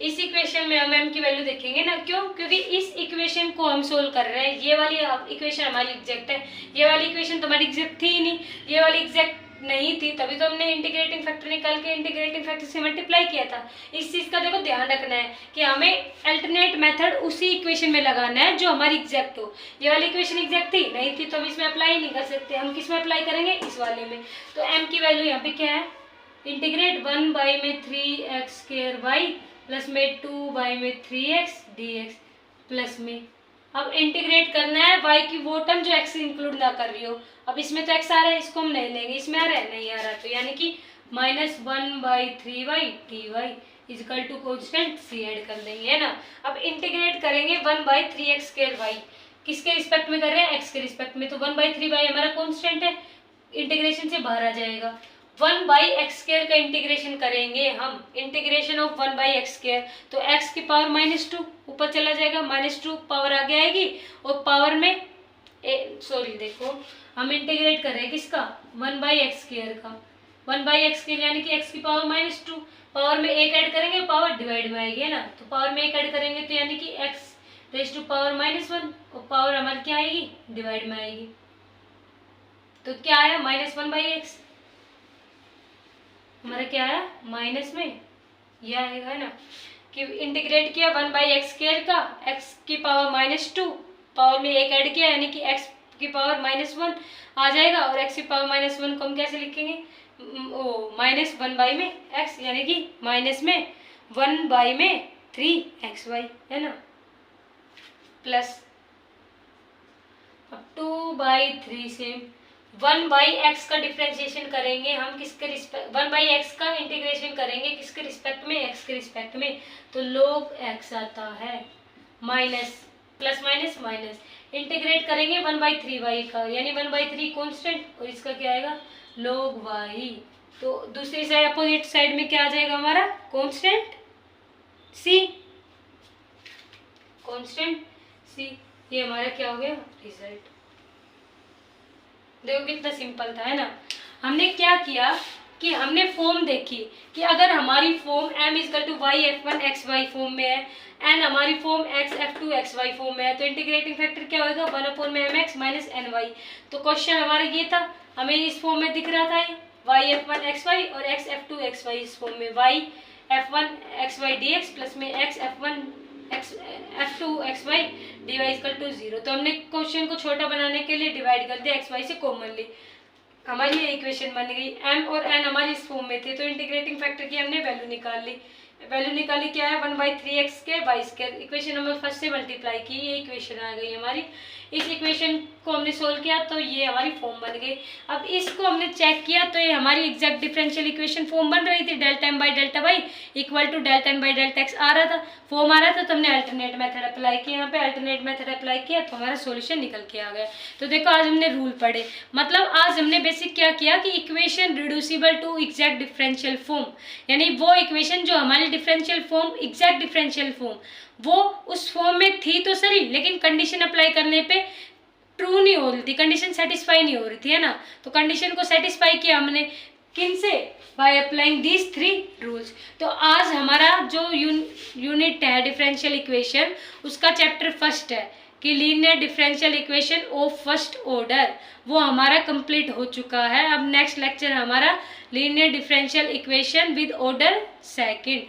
इस इक्वेशन में हम m की वैल्यू देखेंगे ना, क्यों, क्योंकि इस इक्वेशन को हम सोल्व कर रहे हैं, ये वाली इक्वेशन हमारी एग्जैक्ट है, ये वाली इक्वेशन तो हमारी एग्जैक्ट थी ही नहीं, ये वाली एग्जैक्ट नहीं थी, तभी तो हमने इंटीग्रेटिंग फैक्टर निकाल के इंटीग्रेटिंग फैक्टर से मल्टीप्लाई किया था। इस चीज का देखो ध्यान रखना है कि हमें अल्टरनेट मेथड उसी इक्वेशन में लगाना है जो हमारी एग्जैक्ट हो। ये वाली इक्वेशन एग्जैक्ट थी नहीं थी तो हम इसमें अप्लाई नहीं कर सकते, हम किस में अप्लाई करेंगे, इस वाले में। तो m की वैल्यू यहाँ पे क्या है, इंटीग्रेट 1/3x² प्लस में 2/3x dx प्लस में, अब इंटीग्रेट करना है y की वो टर्म जो x इंक्लूड ना कर रही हो। अब इसमें तो x आ रहा है, इसको हम नहीं लेंगे, इसमें आ रहा है, नहीं आ रहा, तो यानी कि -1/3y dy equal to constant c add कर देंगे, है ना। अब इंटीग्रेट करेंगे 1/3x²y, किसके रिस्पेक्ट में कर रहे हैं, x के रिस्पेक्ट में, तो 1/3y हमारा कॉन्स्टेंट है, इंटीग्रेशन से बाहर आ जाएगा। 1/x² का इंटीग्रेशन करेंगे हम, इंटीग्रेशन ऑफ 1/x², तो x की पावर -2 ऊपर चला जाएगा, -2 पावर आगे आएगी और पावर में देखो हम इंटीग्रेट कर रहे हैं किसका, 1/x² का, 1/x² यानी कि x की पावर -2, पावर में 1 ऐड करेंगे पावर डिवाइड में आएगी, है ना, तो पावर में 1 ऐड करेंगे तो यानी कि x रेज़ टू पावर -1 और पावर हमारी क्या आएगी, डिवाइड में आएगी, तो क्या आया, -1/x, हमारा क्या आया माइनस में, यह आएगा, है ना, कि इंटीग्रेट किया 1/x² का, x की पावर -2, पावर में 1 ऐड किया यानी कि x की पावर -1 आ जाएगा, और x की पावर -1 को हम कैसे लिखेंगे, -1 में x यानी कि माइनस में 1 में 3xy, है ना, प्लस अब 2/3 से 1/x का डिफरेंशिएशन करेंगे हम, किसके रिस्पेक्ट, 1/x का इंटीग्रेशन करेंगे किसके रिस्पेक्ट में, x के रिस्पेक्ट में, तो log x आता है, minus plus minus minus, integrate करेंगे 1/3y का, यानी 1/3 कांस्टेंट, और इसका क्या आएगा log y, तो दूसरी साइड अपोजिट साइड में क्या आ जाएगा हमारा कांस्टेंट c, कांस्टेंट c, ये हमारा क्या हो गया रिजल्ट। देखो कितना सिंपल था, है ना। हमने क्या किया कि हमने फॉर्म देखी कि अगर हमारी form m = y f1 xy form में है, n हमारी form x f2 xy form में है, तो इंटीग्रेटिंग फैक्टर क्या होगा 1/mx - ny। तो क्वेश्चन हमारा ये था, हमें इस फॉर्म में दिख रहा था ये y f1 xy और x f2 xy इस फॉर्म में, y f1 xy dx plus में x f1 f2 xy dy = 0। तो हमने क्वेश्चन को छोटा बनाने के लिए डिवाइड कर दिया xy से कॉमन ली, हमारी ये इक्वेशन बन गई। m और n हमारी इस फॉर्म में थे तो इंटीग्रेटिंग फैक्टर की हमने वैल्यू निकाल ली, वैल्यू निकाली क्या है 1/3x² by square. Equation number first से मल्टीप्लाई की, ये इक्वेशन आ गई हमारी। इस इक्वेशन को हमने सोल्व किया तो ये हमारी फॉर्म बन गई। अब इसको हमने चेक किया तो ये हमारी एग्जैक्ट डिफरेंशियल इक्वेशन फॉर्म बन रही थी, delta m by delta Y equal to delta n by delta x आ रहा था, फॉर्म आ रहा था। तो हमने अल्टरनेट मेथड अप्लाई किया, यहाँ पे अल्टरनेट मेथड अप्लाई किया तो हमारा सॉल्यूशन निकल के आ गया। तो देखो आज हमने रूल पढ़े, मतलब आज हमने बेसिक क्या किया कि equation reducible to exact differential form, यानी वो इक्वेशन जो हमारी differential form exact differential form वो उस फॉर्म में थी तो सही, लेकिन कंडीशन अप्लाई करने पे ट्रू नहीं हो रही थी, कंडीशन सेटिस्फाई नहीं हो रही थी, है ना। तो कंडीशन को सेटिस्फाई किया हमने किन से, बाय अप्लाइंग दीज 3 रूल्स। तो आज हमारा जो यूनिट है डिफरेंशियल इक्वेशन, उसका चैप्टर फर्स्ट है कि linear differential equation of first order, वो हमारा कंप्लीट हो चुका है। अब नेक्स्ट लेक्चर हमारा linear differential equation with order second,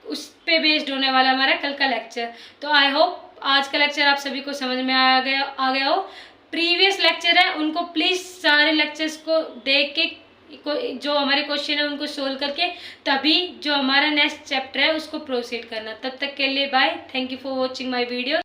उस पे बेस्ड होने वाला हमारा कल का लेक्चर। तो आई होप आज का लेक्चर आप सभी को समझ में आ गया हो। प्रीवियस लेक्चर है उनको प्लीज़ सारे लेक्चर्स को देख के जो हमारे क्वेश्चन है उनको सोल्व करके तभी जो हमारा नेक्स्ट चैप्टर है उसको प्रोसीड करना। तब तक के लिए bye, thank you for watching my video.